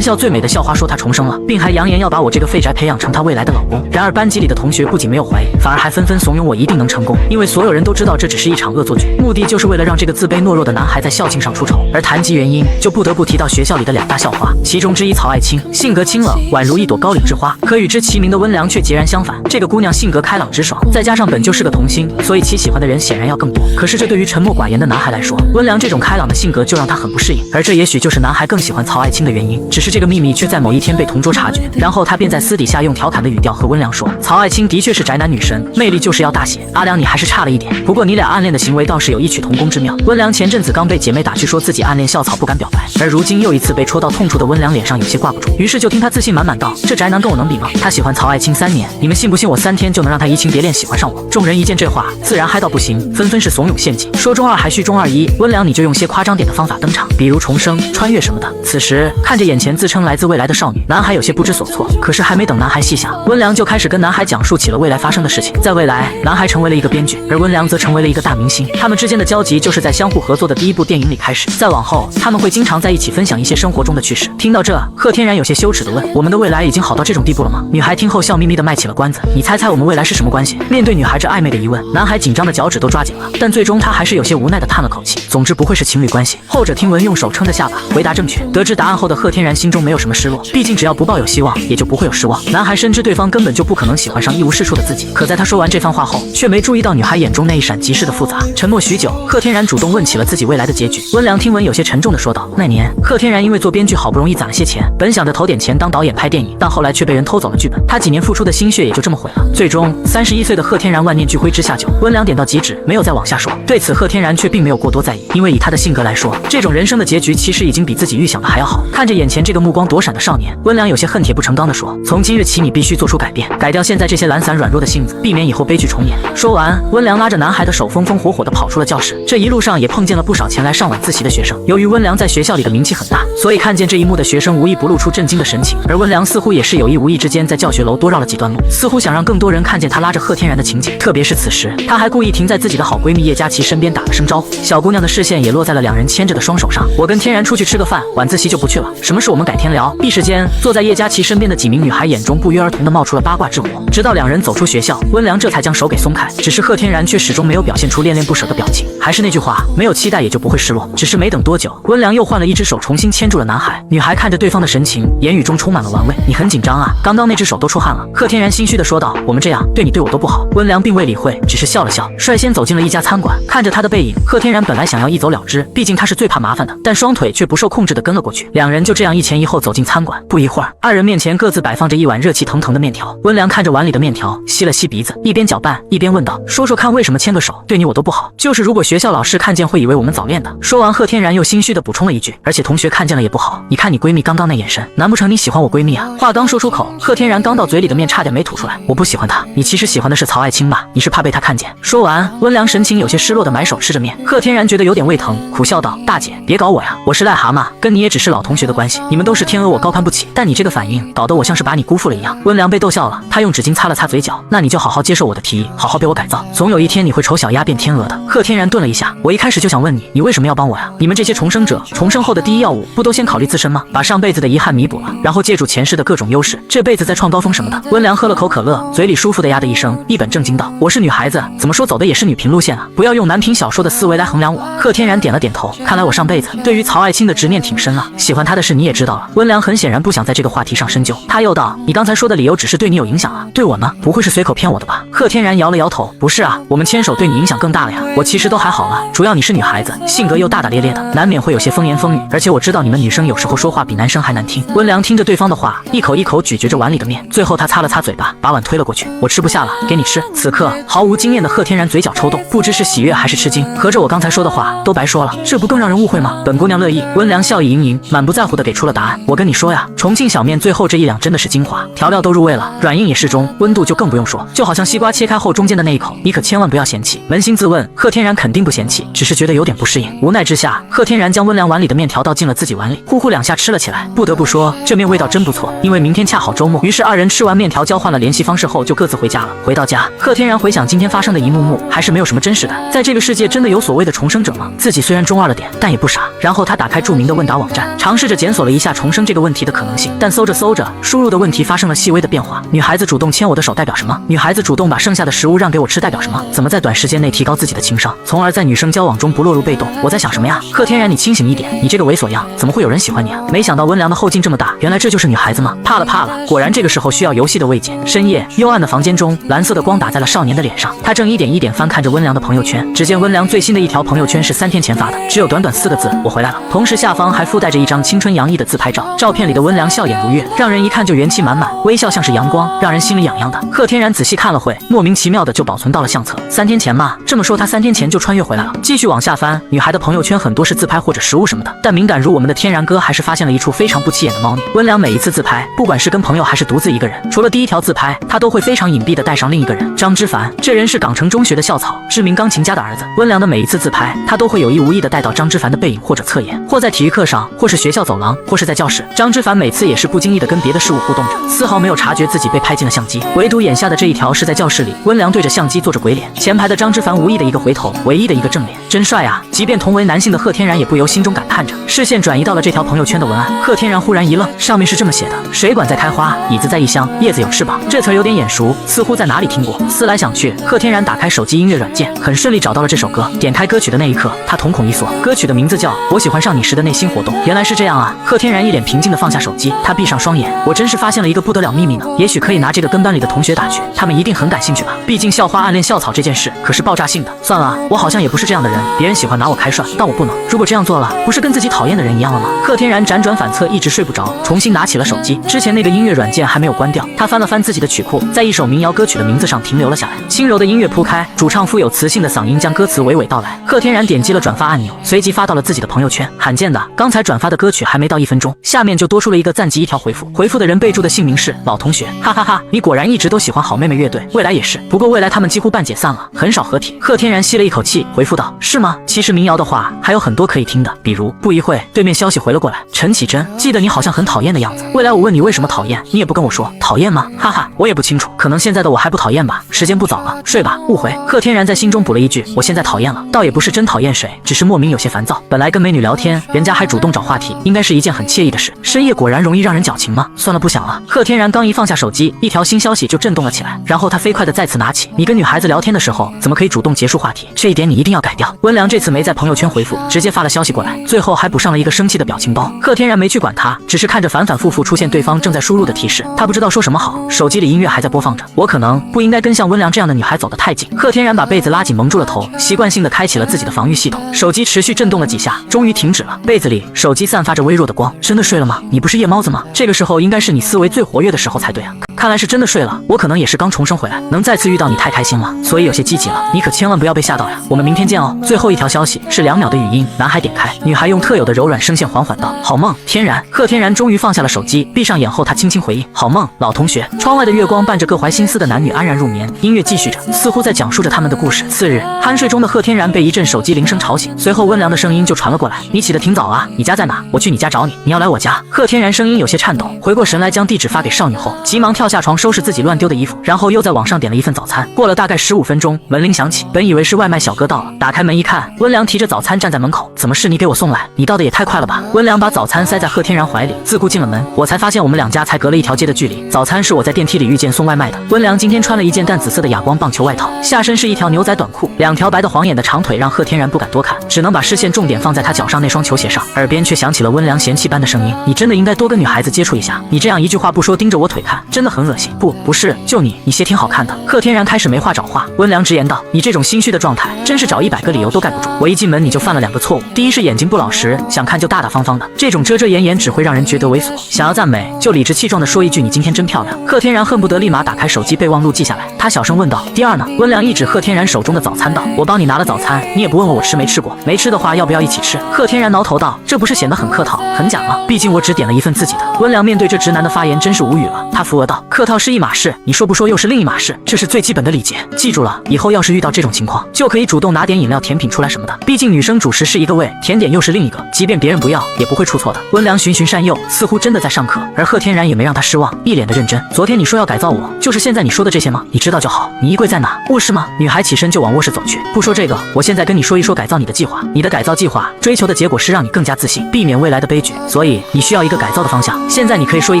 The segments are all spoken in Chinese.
全校最美的校花说她重生了，并还扬言要把我这个废宅培养成她未来的老公。然而班级里的同学不仅没有怀疑，反而还纷纷怂恿我一定能成功，因为所有人都知道这只是一场恶作剧，目的就是为了让这个自卑懦弱的男孩在校庆上出丑。而谈及原因，就不得不提到学校里的2大校花，其中之一曹爱青，性格清冷，宛如一朵高岭之花，可与之齐名的温良却截然相反。这个姑娘性格开朗直爽，再加上本就是个童星，所以其喜欢的人显然要更多。可是这对于沉默寡言的男孩来说，温良这种开朗的性格就让他很不适应，而这也许就是男孩更喜欢曹爱青的原因。只是这个秘密却在某一天被同桌察觉，然后他便在私底下用调侃的语调和温良说，曹爱青的确是宅男女神，魅力就是要大写，阿良你还是差了一点，不过你俩暗恋的行为倒是有异曲同工之妙。温良前阵子刚被姐妹打趣说自己暗恋校草不敢表白，而如今又一次被戳到痛处的温良脸上有些挂不住，于是就听他自信满满道，这宅男跟我能比吗？他喜欢曹爱青3年，你们信不信我3天就能让他移情别恋喜欢上我？众人一见这话，自然嗨到不行，纷纷是怂恿献计，说中2还需中2一，温良你就用些夸张点的方法登场，比如重生、穿越什么的。此时看着眼前自称来自未来的少女，男孩有些不知所措，可是还没等男孩细想，温良就开始跟男孩讲述起了未来发生的事情。在未来，男孩成为了一个编剧，而温良则成为了一个大明星，他们之间的交集就是在相互合作的第1部电影里开始，再往后他们会经常在一起分享一些生活中的趣事。听到这，贺天然有些羞耻地问，我们的未来已经好到这种地步了吗？女孩听后笑眯眯地卖起了关子，你猜猜我们未来是什么关系？面对女孩这暧昧的疑问，男孩紧张的脚趾都抓紧了，但最终他还是有些无奈地叹了口气，总之不会是情侣关系。后者听闻用手撑着下巴回答正确。得知答案后的贺天然心中没有什么失落，毕竟只要不抱有希望，也就不会有失望。男孩深知对方根本就不可能喜欢上一无是处的自己，可在他说完这番话后，却没注意到女孩眼中那一闪即逝的复杂。沉默许久，贺天然主动问起了自己未来的结局。温良听闻有些沉重地说道，那年贺天然因为做编剧好不容易攒了些钱，本想着投点钱当导演拍电影，但后来却被人偷走了剧本，他几年付出的心血也就这么毁了。最终31岁的贺天然万念俱灰之下就温良点到即止，没有再往下说。对此贺天然却并没有过多在意，因为以他的性格来说，这种人生的结局其实已经比自己预想的还要好。看着眼前这个目光躲闪的少年，温良有些恨铁不成钢地说，从今日起你必须做出改变，改掉现在这些懒散软弱的性子，避免以后悲剧重演。说完，温良拉着男孩的手风风火火地跑出了教室。这一路上也碰见了不少前来上晚自习的学生，由于温良在学校里的名气很大，所以看见这一幕的学生无一不露出震惊的神情，而温良似乎也是有意无意之间在教学楼多绕了几段路，似乎想让更多人看见他拉着贺天然的情景。特别是此时他还故意停在自己的好闺蜜叶佳琪身边打了声招呼，小姑娘的视线也落在了2人牵着的双手上。我跟天然出去吃个饭，晚自习就不去了，什么事我们改天聊。一时间坐在叶佳琪身边的几名女孩眼中不约而同地冒出了八卦之火。直到2人走出学校，温良这才将手给松开，只是贺天然却始终没有表现出恋恋不舍的表情。还是那句话，没有期待也就不会失落。只是没等多久，温良又换了一只手重新牵住了男孩。女孩看着对方的神情，言语中充满了玩味，你很紧张啊，刚刚那只手都出汗了。贺天然心虚地说道，我们这样对你对我都不好。温良并未理会，只是笑了笑，率先走进了一家餐馆。看着他的背影，贺天然本来想要一走了之，毕竟他是最怕麻烦的，但双腿却不受控制地跟了过去。2人就这样一前一后走进餐馆。不一会儿，2人面前各自摆放着一碗热气腾腾的面条。温良看着碗里的面条，吸了吸鼻子，一边搅拌一边问道，说说看为什么牵个手对你我都不好？就是如果学校老师看见会以为我们早恋的。说完，贺天然又心虚地补充了一句，而且同学看见了也不好，你看你闺蜜刚刚那眼神，难不成你喜欢我闺蜜啊？话刚说出口，贺天然刚到嘴里的面差点没吐出来。我不喜欢她，你其实喜欢的是曹爱青吧？你是怕被她看见？说完，温良神情有些失落地埋手吃着面。贺天然觉得有点胃疼，苦笑道，大姐别搞我呀，我是癞蛤蟆，跟你也只是老同学的关系，你们都是天鹅我高攀不起，但你这个反应搞得我像是把你辜负了一样。温良被逗笑了，他用纸巾擦了擦嘴角，那你就好好接受我的提议，好好被我改造，总有一天你会丑小鸭变天鹅的。贺天然顿了一下，我一开始就想问你，你为什么要帮我呀？你们这些重生者，重生后的第一要务不都先考虑自身吗？把上辈子的遗憾弥补了，然后借助前世的各种优势，这辈子再创高峰什么的。温良喝了口可乐，嘴里舒服的呀的一声，一本正经道，我是女孩子，怎么说走的也是女频路线啊，不要用男频小说的思维来衡量我。贺天然点了点头，看来我上辈子对于曹爱青的执念挺深啊，喜欢她的事你也知道了。温良很显然不想在这个话题上深究，他又道，你刚才说的理由只是对你有影响啊，对我呢？不会是随口骗我的吧？贺天然摇了摇头，不是啊，我们牵手对你影响更大了呀。我其实都还好了，主要你是女孩子，性格又大大咧咧的，难免会有些风言风语，而且我知道你们女生有时候说话比男生还难听。温良听着对方的话，一口一口咀嚼着碗里的面，最后他擦了擦嘴巴，把碗推了过去，我吃不下了，给你吃。此刻毫无经验的贺天然嘴角抽动，不知是喜悦还是吃惊，合着我刚才说的话都白说了，这不更让人误会吗？本姑娘乐意。温良笑意盈盈，满不在乎的给出了答案。我跟你说呀，重庆小面最后这1两真的是精华，调料都入味了，软硬也适中，温度就更不用说，就好像西瓜切开后中间的那一口，你可千万不要嫌弃。扪心自问，贺天然肯定不嫌弃，只是觉得有点不适应。无奈之下，贺天然将温良碗里的面条倒进了自己碗里，呼呼2下吃了起来。不得不说，这面味道真不错，因为明天恰好周末，于是2人吃完面条交换了联系方式后就各自回家了。回到家，贺天然回想今天发生的一幕幕，还是没有什么真实感。在这个世界真的有所谓的重生者吗？自己虽然中2了点，但也不傻。然后他打开著名的问答网站，尝试着检索了一下下重生这个问题的可能性。但搜着搜着，输入的问题发生了细微的变化。女孩子主动牵我的手代表什么？女孩子主动把剩下的食物让给我吃代表什么？怎么在短时间内提高自己的情商，从而在女生交往中不落入被动？我在想什么呀？贺天然，你清醒一点，你这个猥琐样，怎么会有人喜欢你啊？没想到温良的后劲这么大，原来这就是女孩子吗？怕了怕了，果然这个时候需要游戏的慰藉。深夜幽暗的房间中，蓝色的光打在了少年的脸上，他正一点一点翻看着温良的朋友圈。只见温良最新的一条朋友圈是3天前发的，只有短短4个字：我回来了。同时下方还附带着一张青春洋溢的自拍照，照片里的温良笑眼如月，让人一看就元气满满，微笑像是阳光，让人心里痒痒的。贺天然仔细看了会，莫名其妙的就保存到了相册。3天前嘛，这么说他3天前就穿越回来了。继续往下翻，女孩的朋友圈很多是自拍或者食物什么的，但敏感如我们的天然哥还是发现了一处非常不起眼的猫腻。温良每一次自拍，不管是跟朋友还是独自一个人，除了第一条自拍，他都会非常隐蔽的带上另一个人张之凡。这人是港城中学的校草，知名钢琴家的儿子。温良的每一次自拍，他都会有意无意的带到张之凡的背影或者侧颜，或在体育课上，或是学校走廊，或是在教室。张之凡每次也是不经意的跟别的事物互动着，丝毫没有察觉自己被拍进了相机。唯独眼下的这一条是在教室里，温良对着相机做着鬼脸，前排的张之凡无意的一个回头，唯一的一个正脸，真帅啊！即便同为男性的贺天然也不由心中感叹着，视线转移到了这条朋友圈的文案。贺天然忽然一愣，上面是这么写的：水管在开花，椅子在异乡，叶子有翅膀。这词儿有点眼熟，似乎在哪里听过。思来想去，贺天然打开手机音乐软件，很顺利找到了这首歌。点开歌曲的那一刻，他瞳孔一缩，歌曲的名字叫《我喜欢上你时的内心活动》。原来是这样啊！贺天然一脸平静地放下手机，他闭上双眼，我真是发现了一个不得了秘密呢。也许可以拿这个跟班里的同学打去，他们一定很感兴趣吧。毕竟校花暗恋校草这件事可是爆炸性的。算了，我好像也不是这样的人，别人喜欢拿我开涮，但我不能。如果这样做了，不是跟自己讨厌的人一样了吗？贺天然辗转反侧，一直睡不着，重新拿起了手机。之前那个音乐软件还没有关掉，他翻了翻自己的曲库，在一首民谣歌曲的名字上停留了下来。轻柔的音乐铺开，主唱富有磁性的嗓音将歌词娓娓道来。贺天然点击了转发按钮，随即发到了自己的朋友圈。罕见的，刚才转发的歌曲还没到1分钟，下面就多出了一个赞及一条回复，回复的人备注的姓名是老同学，哈哈哈，你果然一直都喜欢好妹妹乐队，未来也是，不过未来他们几乎半解散了，很少合体。贺天然吸了一口气，回复道：是吗？其实民谣的话还有很多可以听的，比如。不一会，对面消息回了过来，陈绮贞，记得你好像很讨厌的样子，未来我问你为什么讨厌，你也不跟我说，讨厌吗？哈哈，我也不清楚，可能现在的我还不讨厌吧，时间不早了，睡吧。误会。贺天然在心中补了一句，我现在讨厌了，倒也不是真讨厌谁，只是莫名有些烦躁。本来跟美女聊天，人家还主动找话题，应该是一件很惬意的事。深夜果然容易让人矫情吗？算了，不想了。贺天然刚一放下手机，一条新消息就震动了起来，然后他飞快的再次拿起，你跟女孩子聊天的时候，怎么可以主动结束话题？这一点你一定要改掉。温良这次没在朋友圈回复，直接发了消息过来，最后还补上了一个生气的表情包。贺天然没去管他，只是看着反反复复出现对方正在输入的提示，他不知道说什么好，手机里音乐还在播放着。我可能不应该跟像温良这样的女孩走得太近。贺天然把被子拉紧蒙住了头，习惯性的开启了自己的防御系统，手机持续震动了几下，终于停止了。被子里，手机散发着微弱的光。真的睡了吗？你不是夜猫子吗？这个时候应该是你思维最活跃的时候才对啊。看来是真的睡了，我可能也是刚重生回来，能再次遇到你太开心了，所以有些积极了。你可千万不要被吓到呀。我们明天见哦。最后一条消息是2秒的语音，男孩点开，女孩用特有的柔软声线缓缓道：好梦，天然。贺天然终于放下了手机，闭上眼后他轻轻回应：好梦，老同学。窗外的月光伴着各怀心思的男女安然入眠，音乐继续着，似乎在讲述着他们的故事。次日，酣睡中的贺天然被一阵手机铃声吵醒，随后温良的声音就传了过来：你起得挺早啊，你家在哪？我去你家找你，你要来我家。贺天然声音有些颤抖，回过神来将地址发给少女后，急忙跳下床收拾自己乱丢的衣服，然后又在网上点了一份早餐。过了大概15分钟，门铃响起，本以为是外卖小哥到了，打开门一看，温良提着早餐站在门口。怎么是你给我送来？你到的也太快了吧。温良把早餐塞在贺天然怀里，自顾进了门。我才发现我们2家才隔了一条街的距离，早餐是我在电梯里遇见送外卖的。温良今天穿了一件淡紫色的哑光棒球外套，下身是一条牛仔短裤，2条白的晃眼的长腿让贺天然不敢多看，只能把视线重点放在他脚上那双球鞋上，耳边却响起了温良嫌弃般的声音：你真的应该多跟女孩子接触一下，你这样一句话不说盯着我腿看，真的很恶心。不是，就你鞋挺好看的。贺天然开始没话找话，温良直言道：你这种心虚的状态，真是找100个理由都盖不住。我一进门你就犯了2个错误，第一是眼睛不老实，想看就大大方方的，这种遮遮掩掩只会让人觉得猥琐，想要赞美就理直气壮的说一句你今天真漂亮。贺天然恨不得立马打开手机备忘录记下来，他小声问道：第二呢？温良一指贺天然手中的早餐道：我帮你拿了早餐，你也不问问我吃没吃过，没吃的话要不要一起吃？贺天然挠头道：这不是显得很客套很假吗？毕竟我只点了一份自己的。温良面对这直男的发言真是无语了，他扶额道：客套是一码事，你说不说又是另一码事，这是最基本的礼节，记住了，以后要是遇到这种情况，就可以主动拿点饮料、甜品出来什么的。毕竟女生主食是一个味，甜点又是另一个，即便别人不要，也不会出错的。温良循循善诱，似乎真的在上课，而贺天然也没让他失望，一脸的认真。昨天你说要改造我，就是现在你说的这些吗？你知道就好。你衣柜在哪？卧室吗？女孩起身就往卧室走去。不说这个，我现在跟你说一说改造你的计划。你的改造计划追求的结果是让你更加自信，避免未来的悲剧，所以你需要一个改造的方向。现在你可以说一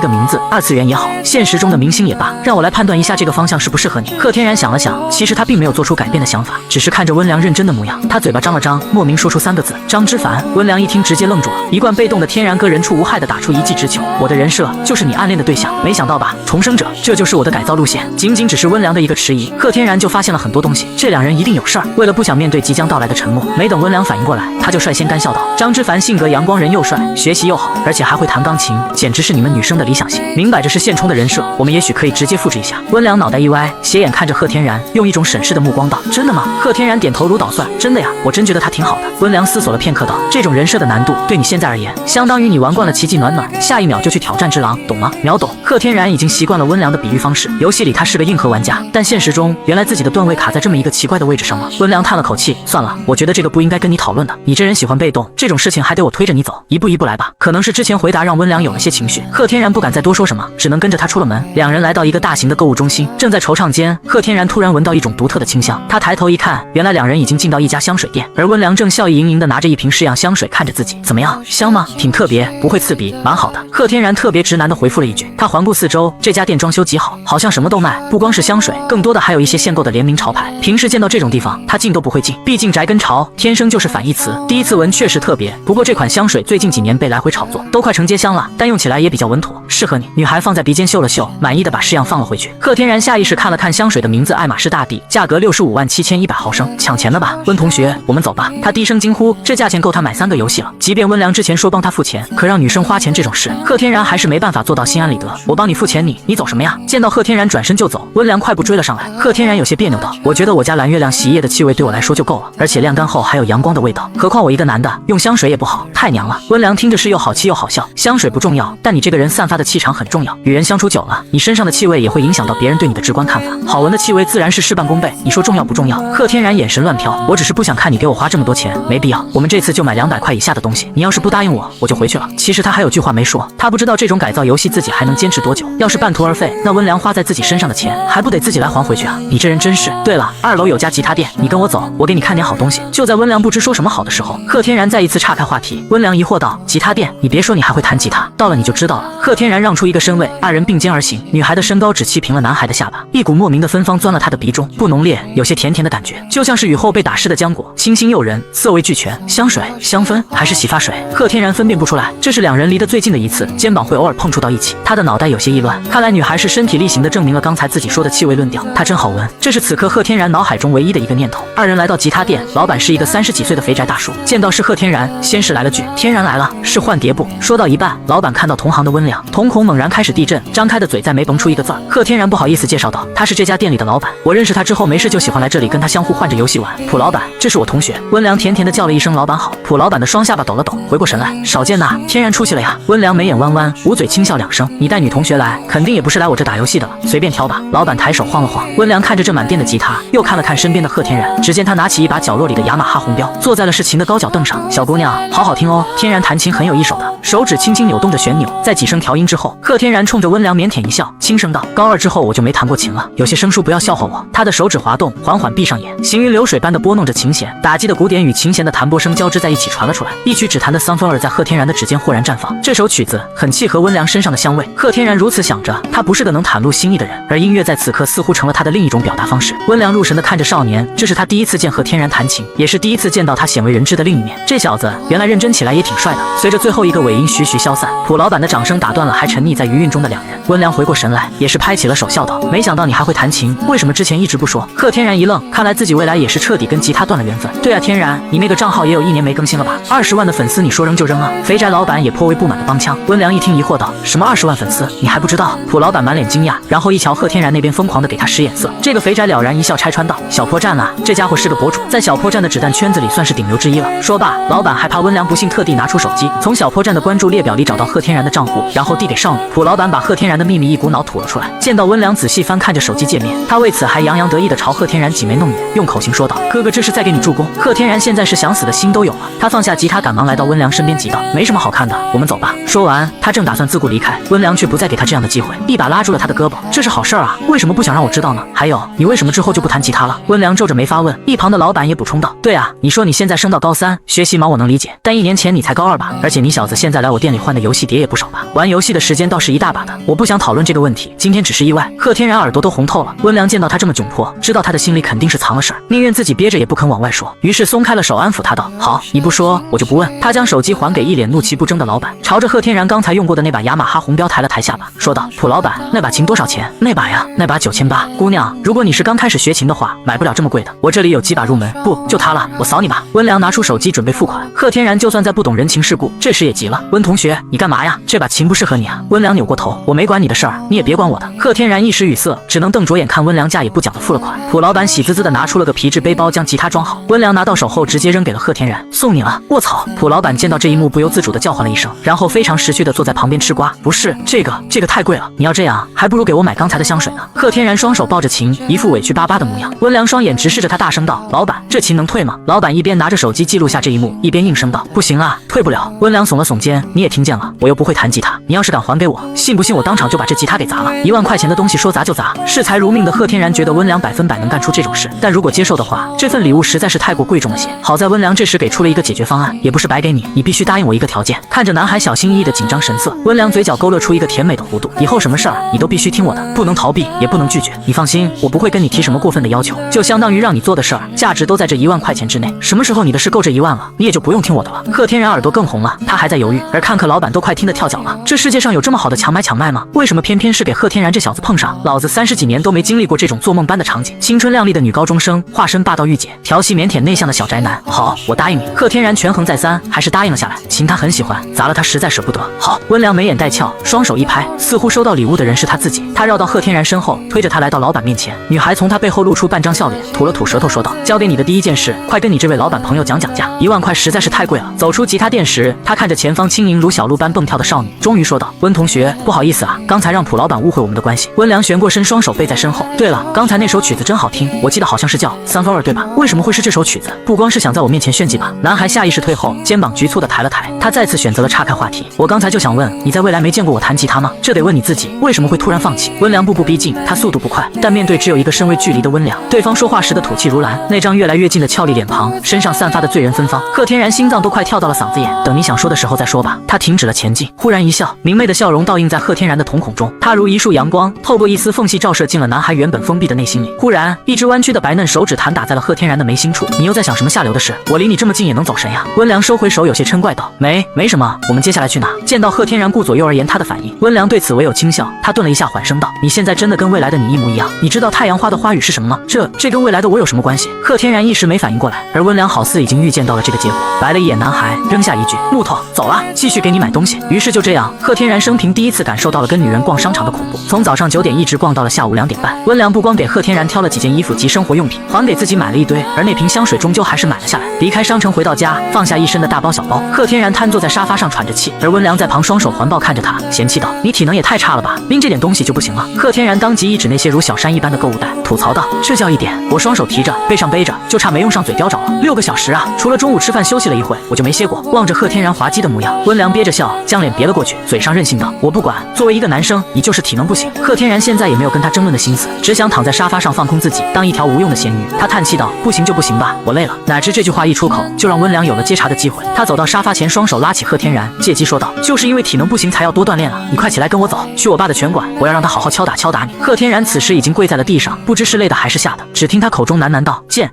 个名字，二次元也好，现实中的明星也罢，让我来判断一下这个方向适不适合你。贺天然想了想，其实他并没有做出改变的想法，只是看着温良认真的模样，他嘴巴张了张，莫名说出3个字：张之凡。温良一听直接愣住了，一贯被动的天然哥人畜无害的打出一记直球，我的人设就是你暗恋的对象，没想到吧？重生者，这就是我的改造路线。仅仅只是温良的一个迟疑，贺天然就发现了很多东西，这两人一定有事儿。为了不想面对即将到来的沉默，没等温良反应过来，他就率先干笑道：张之凡性格阳光，人又帅，学习又好，而且还会弹钢琴，简直是你们女生的理想型，明摆着是现充的人设，我们也许可以直接复制一下。温良脑袋一歪，斜眼看着贺天然，用一种审视的目光道：真的吗？贺天然点头如捣蒜，真的呀，我真觉得他挺好的。温良思索了片刻道：这种人设的难度对你现在而言，相当于你玩惯了奇迹暖暖，下一秒就去挑战只狼，懂吗？秒懂。贺天然已经习惯了温良的比喻方式，游戏里他是个硬核玩家，但现实中原来自己的段位卡在这么一个奇怪的位置上了。温良叹了口气，算了，我觉得这个不应该跟你讨论的，你这人喜欢被动，这种事情还得我推着你走，一步一步来吧。可能是之前回答让温良有了些情绪，贺天然不敢再多说什么，只能跟着他出了门。两人来到一个大型的购物中心，正在惆怅间，贺天然突然闻到一种独特的清香，他抬头一看，原来两人已经进到一家香水店，而温良正笑意盈盈地拿着一瓶式样香水看着自己。怎么样，香吗？挺特别，不会刺鼻，蛮好的。贺天然特别直男地回复了一句。他环顾四周，这家店装修极好，好像什么都卖，不光是香水，更多的还有一些限购的联名潮牌。平时见到这种地方，他进都不会进，毕竟宅跟潮天生就是反义词。第一次闻确实特别，不过这款香水最近几年被来回炒作，都快成街香了，但用起来也比较稳妥，适合你。女孩放在鼻尖嗅了嗅，满意的把式样放了回去。贺天然下意识看了看香水的名字，爱马仕大地，价格657100毫升，抢钱了吧？温同学，我们走吧。他低声惊呼，这价钱够他买3个游戏了。即便温良之前说帮他付钱，可让女生花钱这种事，贺天然还是没办法做到心安理得。我帮你付钱，你走什么呀？见到贺天然转身就走，温良快步追了上来。贺天然有些别扭道：我觉得我家蓝月亮洗衣液的气味对我来说就够了，而且晾干后还有阳光的味道，何况我一个男的用香水也不好，太娘了。温良听着是又好气又好笑，香水不重要，但你这个人散发的气场很重要，与人相处久了，你身上的气味也会影响到别人对你的直观看法，好闻的气味自然是事半功倍，你说重要不重要？贺天然眼神乱飘，我只是不想看你给我花这么多钱，没必要，我们这次就买200块以下的东西，你要是不答应我，我就回去了。其实他还有句话没说，他不知道这种改造游戏自己还能坚持多久，要是半途而废，那温良花在自己身上的钱还不得自己来还回去啊？你这人真是。对了，2楼有家吉他店，你跟我走，我给你看点好东西。就在温良不知说什么好的时候，贺天然再一次岔开话题。温良疑惑道：吉他店？你别说你还会弹吉他，到了你就知道了。贺天然让出一个身位，二人并肩而行，女孩的身高只气平了男孩的下巴，一股莫名的芬芳钻了他的鼻中，不浓烈，有些甜甜的感觉，就像是雨后被打湿的浆果，清新诱人，色味俱全。香水、香氛还是洗发水？贺天然分辨不出来，这是两人离得最近的一次，肩膀会偶尔碰触到一起。他的脑袋有些意乱，看来女孩是身体力行的证明了刚才自己说的气味论调，她真好闻，这是此刻贺天然脑海中唯一的一个念头。二人来到吉他店，老板是一个30几岁的肥宅大叔，见到是贺天然，先是来了句天然来了，是换碟不？说到一半，老板看到同行的温良，瞳孔猛然开始地震，张开的嘴再没蹦出一个字儿。贺天然不好意思介绍道，他是这家店里的老板，我认识他之后没事就喜欢来这里跟他相互换着游戏玩。普老板，这是我同学。温良甜甜的叫了一声老板好，普老板的双下巴抖了抖，回过神来，少见呐，天然出息了呀。温良眉眼弯弯，捂嘴轻笑2声，你带女同学来，肯定也不是来我这打游戏的了，随便挑吧。老板抬手晃了晃，温良看着这满店的吉他，又看了看身边的贺天然，只见他拿起一把角落里的雅马哈红标，坐在了是琴的高脚凳上。小姑娘，好好听哦。天然弹琴很有一手的，手指轻轻扭动着旋钮，在几声调音之后，贺天然冲着温良腼腆一笑，轻声道：高2之后我就没弹过琴了，有些生疏，不要笑话我。他的手指滑动，缓缓闭上眼，行云流水般的拨弄着琴弦，打击的鼓点与琴弦的弹拨声交织在一起传了出来，一曲只弹的桑风尔在贺天然的指尖豁然绽放。这首曲子很契合温良身上的香味，贺天然如此想着，他不是个能袒露心意的人，而音乐在此刻似乎成了他的另一种表达方式。温良入神地看着少年，这是他第一次见贺天然弹琴，也是第一次见到他鲜为人知的另一面。这小子原来认真起来也挺帅的。随着最后一个尾音徐徐消散，普老板的掌声打断了还沉溺在余韵中的两人。温良回过神来，也是拍起了手笑道：没想到你还会弹琴，为什么之前一直不说？贺天然一愣，看来自己未来也是彻底跟吉他断了缘分。对啊，天然，你那个账号也有1年没更新了吧？20万的粉丝，你说扔就扔啊？肥宅老板也颇为不满的帮腔。温良一听疑惑道：什么20万粉丝？你还不知道？普老板满脸惊讶，然后一瞧贺天然那边疯狂的给他使眼色，这个肥宅了然一笑拆穿道：小破站啊，这家伙是个博主，在小破站的子弹圈子里算是顶流之一了。说罢，老板还怕温良不信，特地拿出手机，从小破站的关注列表里找到贺天然的账户，然后递给少女。普老板把贺天然的秘密一股股脑吐了出来。见到温良仔细翻看着手机界面，他为此还洋洋得意地朝贺天然挤眉弄眼，用口型说道：“哥哥这是在给你助攻。”贺天然现在是想死的心都有了，他放下吉他，赶忙来到温良身边，急道：“没什么好看的，我们走吧。”说完，他正打算自顾离开，温良却不再给他这样的机会，一把拉住了他的胳膊：“这是好事啊，为什么不想让我知道呢？还有，你为什么之后就不弹吉他了？”温良皱着眉发问。一旁的老板也补充道：“对啊，你说你现在升到高3，学习忙我能理解，但1年前你才高2吧？而且你小子现在来我店里换的游戏碟也不少吧？玩游戏的时间倒是一大把的。我不想讨论这个问题，今天只是意外。”贺天然耳朵都红透了。温良见到他这么窘迫，知道他的心里肯定是藏了事儿，宁愿自己憋着也不肯往外说，于是松开了手，安抚他道：“好，你不说我就不问。”他将手机还给一脸怒气不争的老板，朝着贺天然刚才用过的那把雅马哈红标抬了抬下巴，说道：“普老板，那把琴多少钱？”“那把呀，那把9800。姑娘，如果你是刚开始学琴的话，买不了这么贵的，我这里有几把入门。不，就它了，我扫你吧。”温良拿出手机准备付款，贺天然就算再不懂人情世故，这时也急了：“温同学，你干嘛呀？这把琴不适合你啊。”温良扭过头：“我没管你的事儿，你也别管我的。”贺天然一时语塞，只能瞪着眼看温良家也不讲的付了款。普老板喜滋滋的拿出了个皮质背包，将吉他装好。温良拿到手后直接扔给了贺天然：“送你了。”卧槽！普老板见到这一幕不由自主的叫唤了一声，然后非常识趣的坐在旁边吃瓜。“不是，这个太贵了，你要这样还不如给我买刚才的香水呢。”贺天然双手抱着琴，一副委屈巴巴的模样。温良双眼直视着他，大声道：“老板，这琴能退吗？”老板一边拿着手机记录下这一幕，一边应声道：“不行啊，退不了。”温良耸了耸肩：“你也听见了，我又不会弹吉他，你要是敢还给我，信不信我当场就把这吉他给砸了？1万块钱的东西说砸就砸。”视财如命的贺天然觉得温良100%能干出这种事，但如果接受的话，这份礼物实在是太过贵重了些。好在温良这时给出了一个解决方案：“也不是白给你，你必须答应我一个条件。”看着男孩小心翼翼的紧张神色，温良嘴角勾勒出一个甜美的弧度：“以后什么事儿你都必须听我的，不能逃避，也不能拒绝。你放心，我不会跟你提什么过分的要求，就相当于让你做的事儿价值都在这1万块钱之内。什么时候你的事够这1万了，你也就不用听我的了。”贺天然耳朵更红了，他还在犹豫，而看客老板都快听得跳脚了。这世界上有这么好的强买强卖吗？为什么偏偏是给贺天然这小子碰上？老子30几年都没经历过这种做梦般的场景。青春靓丽的女高中生，化身霸道御姐，调戏腼腆内向的小宅男。好，我答应你。贺天然权衡再三，还是答应了下来。琴他很喜欢，砸了他实在舍不得。好，温良眉眼带翘，双手一拍，似乎收到礼物的人是他自己。他绕到贺天然身后，推着他来到老板面前。女孩从他背后露出半张笑脸，吐了吐舌头说道：“交给你的第一件事，快跟你这位老板朋友讲讲价，1万块实在是太贵了。”走出吉他店时，他看着前方轻盈如小鹿般蹦跳的少女，终于说道：“温同学，不好意思啊，刚才让普老板误会我们的关系。”温良旋过身，双手背在身后。对了，刚才那首曲子真好听，我记得好像是叫《Sunflower》对吧？为什么会是这首曲子？不光是想在我面前炫技吧？男孩下意识退后，肩膀局促的抬了抬，他再次选择了岔开话题。我刚才就想问，你在未来没见过我弹吉他吗？这得问你自己，为什么会突然放弃？温良步步逼近，他速度不快，但面对只有一个身位距离的温良，对方说话时的吐气如兰，那张越来越近的俏丽脸庞，身上散发的醉人芬芳，贺天然心脏都快跳到了嗓子眼。等你想说的时候再说吧。他停止了前进，忽然一笑，明媚的笑容倒映在贺天然的瞳孔中，他如一束阳光，透过一丝缝隙照射进了男孩原本封闭的内心里。忽然，一只弯曲的白嫩手指弹打在了贺天然的眉心处。你又在想什么下流的事？我离你这么近也能走神呀？温良收回手，有些嗔怪道：“没什么，我们接下来去哪？”见到贺天然顾左右而言他的反应，温良对此唯有轻笑。他顿了一下，缓声道：“你现在真的跟未来的你一模一样。你知道太阳花的花语是什么吗？这跟未来的我有什么关系？”贺天然一时没反应过来，而温良好似已经预见到了这个结果，白了一眼男孩，扔下一句：“木头，走了，继续给你买东西。”于是就这样，贺天然生平第一次感受到了跟女人逛商场的恐怖。从早上9点一直逛到了下午2点半，温良不光给贺天然挑了几件衣服及生活用品，还给自己买了一堆，而那瓶香水终究还是买了下来。离开商城回到家，放下一身的大包小包，贺天然瘫坐在沙发上喘着气，而温良在旁双手环抱看着他，嫌弃道：“你体能也太差了吧，拎这点东西就不行了？”贺天然当即一指那些如小山一般的购物袋，吐槽道：“这叫一点，我双手提着，背上背着，就差没用上嘴叼着了。6个小时啊，除了中午吃饭休息了一会，我就没歇过。”望着贺天然滑稽的模样，温良憋着笑，将脸别了过去，嘴上任性道：“我不管，作为一个男生，你就是体能不行。”贺天然现在也没有跟他争论的心思，只想躺在沙发上放空自己，当一条无用的咸鱼。他叹气道：“不行就不行吧，我累了。”哪知这句话一出口，就让温良有了接茬的机会。他走到沙发前，双手拉起贺天然，借机说道：“就是因为体能不行才要多锻炼啊！你快起来跟我走，去我爸的拳馆，我要让他好好敲打你。”贺天然此时已经跪在了地上，不知是累的还是吓的，只听他口中喃喃道：“见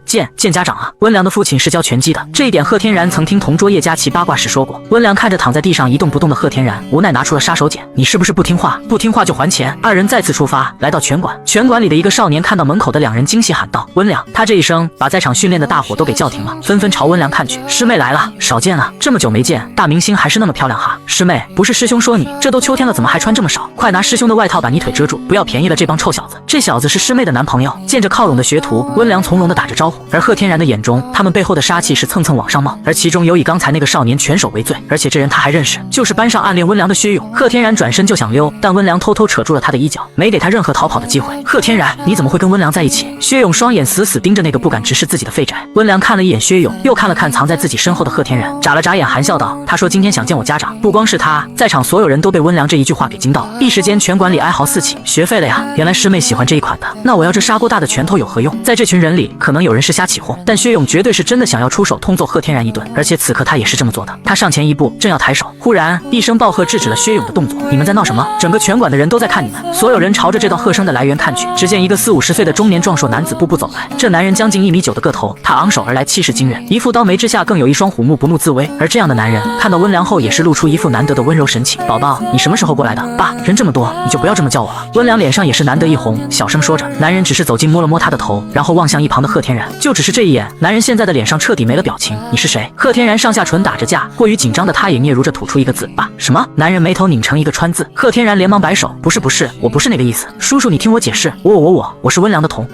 家长啊！”温良的父亲是教拳击的，这一点贺天然曾听同桌叶佳琪八卦时说过。温良看着躺在地上一动不动的贺天然，无奈拿出了杀手锏：“你是不是不听话？不听话就还钱。”二人再次出发，来到拳馆。拳馆里的一个少年看到门口的两人，惊喜喊道：“温良！”他这一声把在场训练的大伙都给叫停了，纷纷朝温良看去。师妹来了，少见啊，这么久没见，大明星还是那么漂亮哈。师妹，不是师兄说你这都秋天了，怎么还穿这么少？快拿师兄的外套把你腿遮住，不要便宜了这帮臭小子。这小子是师妹的男朋友。见着靠拢的学徒，温良从容地打着招呼，而贺天然的眼中，他们背后的杀气是蹭蹭往上冒，而其中有以刚才那个少年拳手为最，而且这人他还认识，就是班上暗恋温良的薛勇。贺天然转身就想溜，但温良偷偷扯住了他的衣角，没给他任何逃跑的机会。贺天然，你怎么会跟温良在一起？薛勇双眼死死盯着那个不敢直视自己的废宅。温良看了一眼薛勇，又看了看藏在自己身后的贺天然，眨了眨眼，含笑道：“他说今天想见我家长。”不光是他，在场所有人都被温良这一句话给惊到了，一时间拳馆里哀嚎四起。学废了呀！原来师妹喜欢这一款的，那我要这砂锅大的拳头有何用？在这群人里，可能有人是瞎起哄，但薛勇绝对是真的想要出手痛揍贺天然一顿，而且此刻他也是这么做的。他上前一步，正要抬手，忽然一声暴喝制止了薛勇的动作：“你们在闹什么？整个拳馆的人都在看你们！”所有人朝着这道喝声的来源看去，只见一个40-50岁的中年壮硕男子步步走来。这男人将近1.9米的个头，他昂首而来，气势惊人，一副刀眉之下更有一双虎目，不怒自威。而这样的男人看到温良后，也是露出一副难得的温柔神情：“宝宝，你什么时候过来的？爸，人这么多，你就不要这么叫我了。”温良脸上也是难得一红，小声说着。男人只是走近摸了摸他的头，然后望向一旁的贺天然。就只是这一眼，男人现在的脸上彻底没了表情。“你是谁？”贺天然上下唇打着架，过于紧张的他也嗫嚅着吐出一个字：“爸。”什么？男人眉头拧成一个川字。贺天然连忙摆手：“不是，我不是那个意思，叔叔你听我解释，我是温良的同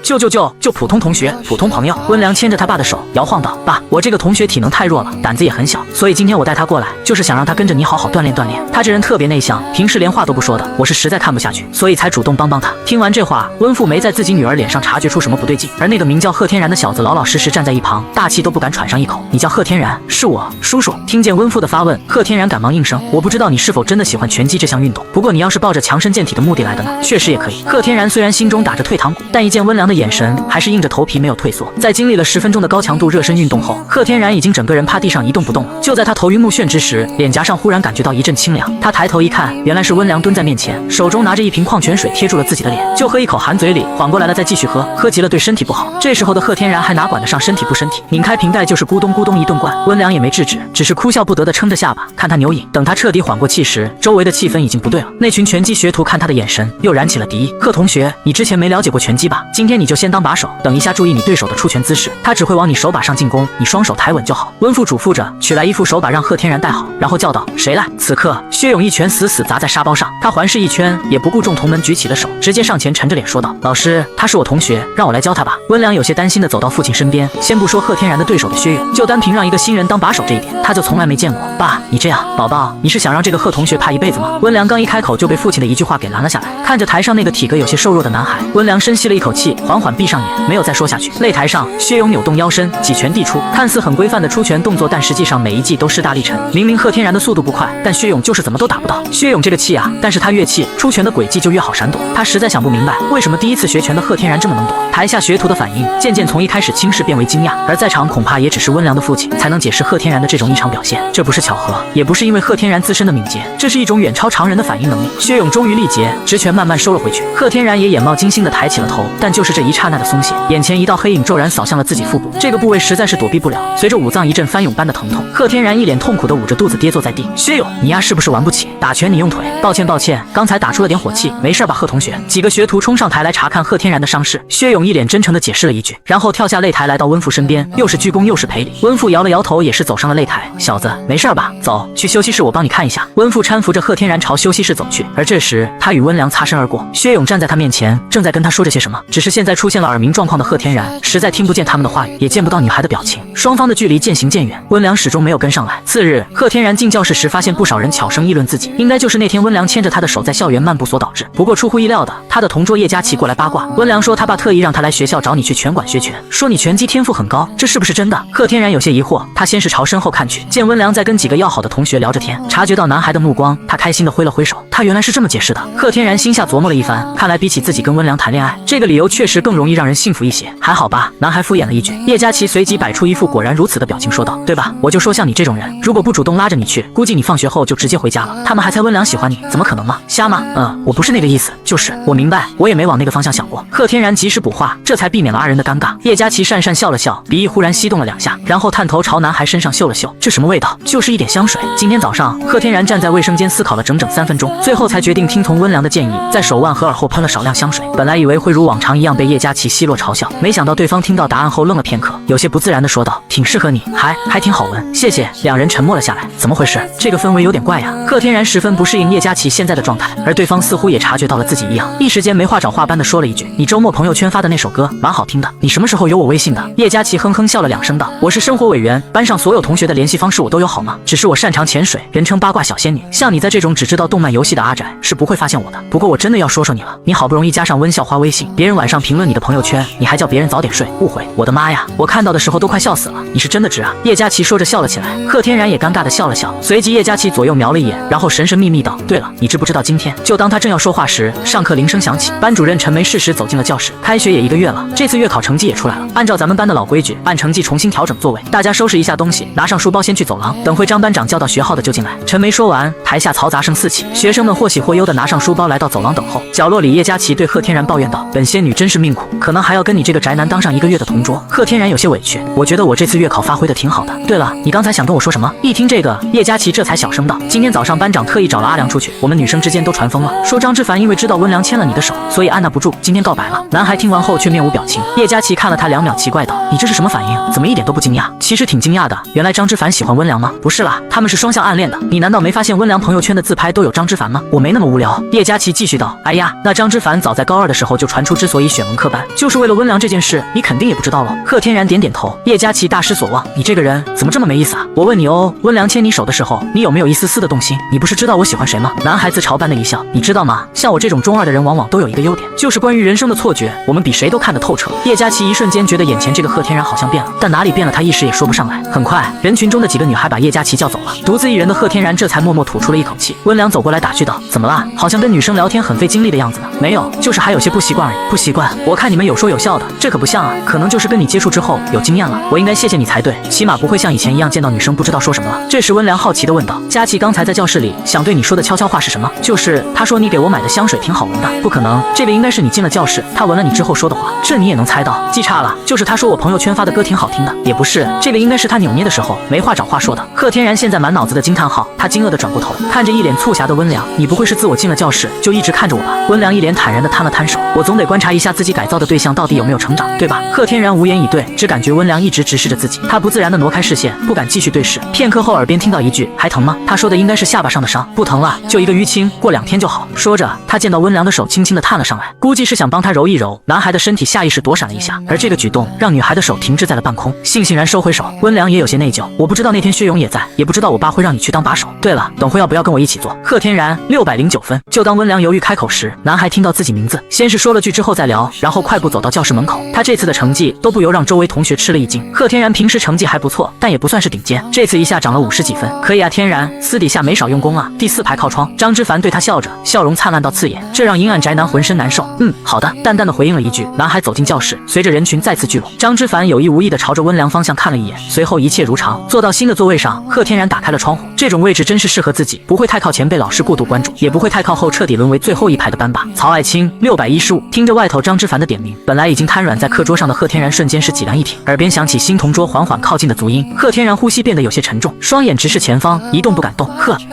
就普通同学，普通朋友。”温良牵着他爸的手摇晃道：“爸，我这个同学体能太弱了，胆子也很小，所以今天我带他过来，就是想让他跟着你好好锻炼锻炼。他这人特别内向，平时连话都不说的，我是实在看不下去，所以才主动帮他。”听完这话，温父没在自己女儿脸上察觉出什么不对劲，而那个名叫贺天然的小子老老实实站在一旁，大气都不敢喘上一口。“你叫贺天然？是我叔叔。”听见温父的发问，贺天然赶忙应声：“我不知道你是否真的喜欢拳击这项运动，不过你要是抱着强身健体的目的来的呢，确实也可以。”贺天然虽然心中打着退堂鼓，但一见温良的眼神，还是硬着头皮没有退缩。在经历了10分钟的高强度热身运动后，贺天然已经整个人趴地上一动不动了。就在他头晕目眩之时，脸颊上忽然感觉到一阵清凉，他抬头一看，原来是温良蹲在面前，手中拿着一瓶矿泉水贴住了自己的脸，就喝一口含嘴里，缓过来了再继续喝，喝急了对身体不好。这时候的贺天然还哪管得上身体不身体，拧开瓶盖就是咕咚咕咚一顿灌。温良也没制止，只是哭笑不得地撑着下巴看他牛饮。等他彻底缓过气时，周围的气氛已经不对了，那群拳击学徒看他的眼神又燃起了敌意。“贺同学，你之前没了解过拳击吧？今天你就先当把手，等一下注意你对手的出拳姿势，他只会往你手把上进攻，你双手抬稳就好。”温父嘱咐着，取来一副手把让贺天然戴好，然后叫道：“谁来？”此刻薛勇一拳死死砸在沙包上，他环视一圈，也不顾众同门举起了手，直接上前沉着脸说道：“老师，他是我同学，让我来教他吧。”温良有些担心的走到父亲身边，先不说贺天然的对手的薛勇，就单凭让一个新人当把手这一点，他就从来没见过。“爸，你这样，宝宝，你是想让这个贺同学怕一辈子吗？”温良刚一开口就被父亲的一句话给拦了下来。看着台上那个体格有些瘦弱的男孩，温良深吸了一口气，缓缓闭上眼，没有再说下去。擂台上，薛勇扭动腰身，几拳递出，看似很规范的出拳动作，但实际上每一记都势大力沉。明明贺天然的速度不快，但薛勇就是怎么都打不到。薛勇这个气啊，但是他越气，出拳的轨迹就越好闪躲。他实在想不明白，为什么第一次学拳的贺天然这么能躲。台下学徒的反应渐渐从一开始轻视变为惊讶，而在场恐怕也只是温良的父亲才能解释贺天然的这种异常表现。这不是巧合，也不是因为贺天然自身的敏捷，这是一种远超常人的反应能力。薛勇终于力竭，直拳慢慢收了回去。贺天然也眼冒金星的抬起了头，但就是这一刹那的松懈，眼前一道黑影骤然扫向了自己腹部，这个部位实在是躲避不了。随着五脏一阵翻涌般的疼痛，贺天然一脸痛苦的捂着肚子跌坐在地。“薛勇，你丫是不是玩不起？打拳你用腿。”“抱歉，刚才打出了点火气，没事吧，贺同学？”几个学徒冲上台来查看贺天然的伤势，薛勇一脸真诚的解释了一句，然后跳下擂台来到温父身边，又是鞠躬又是赔礼。温父摇了摇头，也是走上了擂台。“小子，没事吧？走去休息室，我帮你看一下。”温父搀扶着贺天然朝休息室走去，而这时他与温良擦身而过，薛勇站在他面前，正在跟他说着些什么，只是现在出现了耳鸣状况的贺天然实在听不见他们的话语，也见不到女孩的表情，双方的距离渐行渐远。温良始终没有跟上来。次日，贺天然进教室时，发现不少人悄声议论自己，应该就是那天温良牵着他的手在校园漫步所导致。不过出乎意料的，他的同桌叶佳琪过来八卦，温良说他爸特意让他来学校找你去拳馆学拳，说你拳击天赋很高，这是不是真的？贺天然有些疑惑，他先是朝身后看去，见温良在跟几个要好的同学聊着天，察觉到男孩的目光，他开心的挥了挥手。他原来是这么解释的。贺天然心下琢磨了一番，看来比起自己跟温良谈恋爱，这个理由确实更容易让人信服一些。还好吧，男孩敷衍了一句。叶佳琪随即摆出一副果然如此的表情说道：“对吧？我就说像你这种人，如果不主动拉着你去，估计你放学后就直接回家了。他们还猜温良喜欢你，怎么可能嘛？瞎吗？我不是那个意思，就是我明白，我也没往那个方向想过。”贺天然及时补话，这才避免了二人的尴尬。叶佳琪讪讪笑了笑，鼻翼忽然翕动了2下，然后探头朝男孩身上嗅了嗅，这什么味道？就是一点香水。今天早上，贺天然站在卫生间思考了整整3分钟，最后才决定听从温良的建议，在手腕和耳后喷了少量香水。本来以为会如往常一样被叶佳琪奚落嘲笑，没想到对方听到答案后愣了片刻，有些不自然的说道：“挺适合你，还挺好闻，谢谢。”两人沉默了下来。怎么回事？这个氛围有点怪呀。贺天然十分不适应叶佳琪现在的状态，而对方似乎也察觉到了自己异样，一时间没话找话般的说了一句：“你周末朋友圈发的那首歌蛮好听的，你什么时候有我微信的？”叶佳琪哼哼笑了2声道：“我是生活委员，班上所有同学的联系方式我都有好吗？只是我擅长潜水，人称八卦小仙女，像你在这种只知道动漫游戏的阿宅是不不会发现我的。不过我真的要说说你了，你好不容易加上温校花微信，别人晚上评论你的朋友圈，你还叫别人早点睡，误会。我的妈呀，我看到的时候都快笑死了，你是真的直啊！叶佳琪说着笑了起来，贺天然也尴尬的笑了笑，随即叶佳琪左右瞄了一眼，然后神神秘秘道：对了，你知不知道今天？就当他正要说话时，上课铃声响起，班主任陈梅适时走进了教室。开学也1个月了，这次月考成绩也出来了，按照咱们班的老规矩，按成绩重新调整座位，大家收拾一下东西，拿上书包先去走廊，等会张班长叫到学号的就进来。陈梅说完，台下嘈杂声四起，学生们或喜或忧的拿上书包来到走廊等候。角落里，叶佳琪对贺天然抱怨道：本仙女真是命苦，可能还要跟你这个宅男当上1个月的同桌。贺天然有些委屈，我觉得我这次月考发挥的挺好的。对了，你刚才想跟我说什么？一听这个，叶佳琪这才小声道：今天早上班长特意找了阿良出去，我们女生之间都传疯了，说张之凡因为知道温良牵了你的手，所以按捺不住，今天告白了。男孩听完后却面无表情。叶佳琪看了他2秒，奇怪道：你这是什么反应？怎么一点都不惊讶？其实挺惊讶的，原来张之凡喜欢温良吗？不是啦，他们是双向暗恋的。你难道没发现温良朋友圈的自拍都有张之凡吗？我没那么无聊。叶佳琪继续道：哎呀，那张之凡早在高2的时候就传出之所以选文科班，就是为了温良这件事，你肯定也不知道了。贺天然点点头。叶佳琪大失所望，你这个人怎么这么没意思啊？我问你哦，温良牵你手的时候，你有没有一丝丝的动心？你不是知道我喜欢谁吗？男孩自嘲般的一笑，你知道吗？像我这种中二的人往往都有一个优点，就是关于人生的错觉，我们比谁都看得透彻。叶佳琪一瞬间觉得眼前这个贺天然好像变了，但哪里变了，他一时也说不上来。很快，人群中的几个女孩把叶佳琪叫走了，独自一人的贺天然这才默默吐出了一口气。温良走过来打趣道：怎么啦？好像跟女生聊天很费精力的样子呢。没有，就是还有些不习惯而已。不习惯？我看你们有说有笑的，这可不像啊。可能就是跟你接触之后有经验了，我应该谢谢你才对，起码不会像以前一样见到女生不知道说什么了。这时温良好奇地问道：佳琪刚才在教室里想对你说的悄悄话是什么？就是他说你给我买的香水挺好闻的。不可能，这个应该是你进了教室，他闻了你之后说的话。这你也能猜到？记差了，就是他说我朋友圈发的歌挺好听的。也不是，这个应该是他扭捏的时候没话找话说的。贺天然现在满脑子的惊叹号，他惊愕地转过头，看着一脸促狭的温良，你不会是自我进了教室就一直看着我吧？温良一脸坦然地摊了摊手，我总得观察一下自己改造的对象到底有没有成长，对吧？贺天然无言以对，只感觉温良一直直视着自己，他不自然地挪开视线，不敢继续对视。片刻后，耳边听到一句：还疼吗？他说的应该是下巴上的伤，不疼了，就一个淤青，过2天就好。说着，他见到温良的手轻轻地探了上来，估计是想帮他揉一揉。男孩的身体下意识躲闪了一下，而这个举动让女孩的手停滞在了半空，悻然收回手。温良也有些内疚，我不知道那天薛勇也在，也不知道我爸会让你去当把手。对了，等会要不要跟我一起做？贺天然609分。就当温良犹豫开口时，男孩听到自己名字，先是说了句之后再聊，然后快步走到教室门口。他这次的成绩都不由让周围同学吃了一惊。贺天然平时成绩还不错，但也不算是顶尖，这次一下涨了50几分，可以啊，天然，私底下没少用功啊。第4排靠窗，张之凡对他笑着，笑容灿烂到刺眼，这让阴暗宅男浑身难受。好的，淡淡的回应了一句。男孩走进教室，随着人群再次聚拢，张之凡有意无意地朝着温良方向看了一眼，随后一切如常，坐到新的座位上。贺天然打开了窗户，这种位置真是适合自己，不会太靠前被老师过度关注，也不会太靠后彻底沦为最后一排的班霸。曹爱卿615。听着外头张之凡的点名，本来已经瘫软在课桌上的贺天然瞬间是脊梁一挺，耳边响起新同桌缓缓靠近的足音。贺天然呼吸变得有些沉重，双眼直视前方，一动不敢动。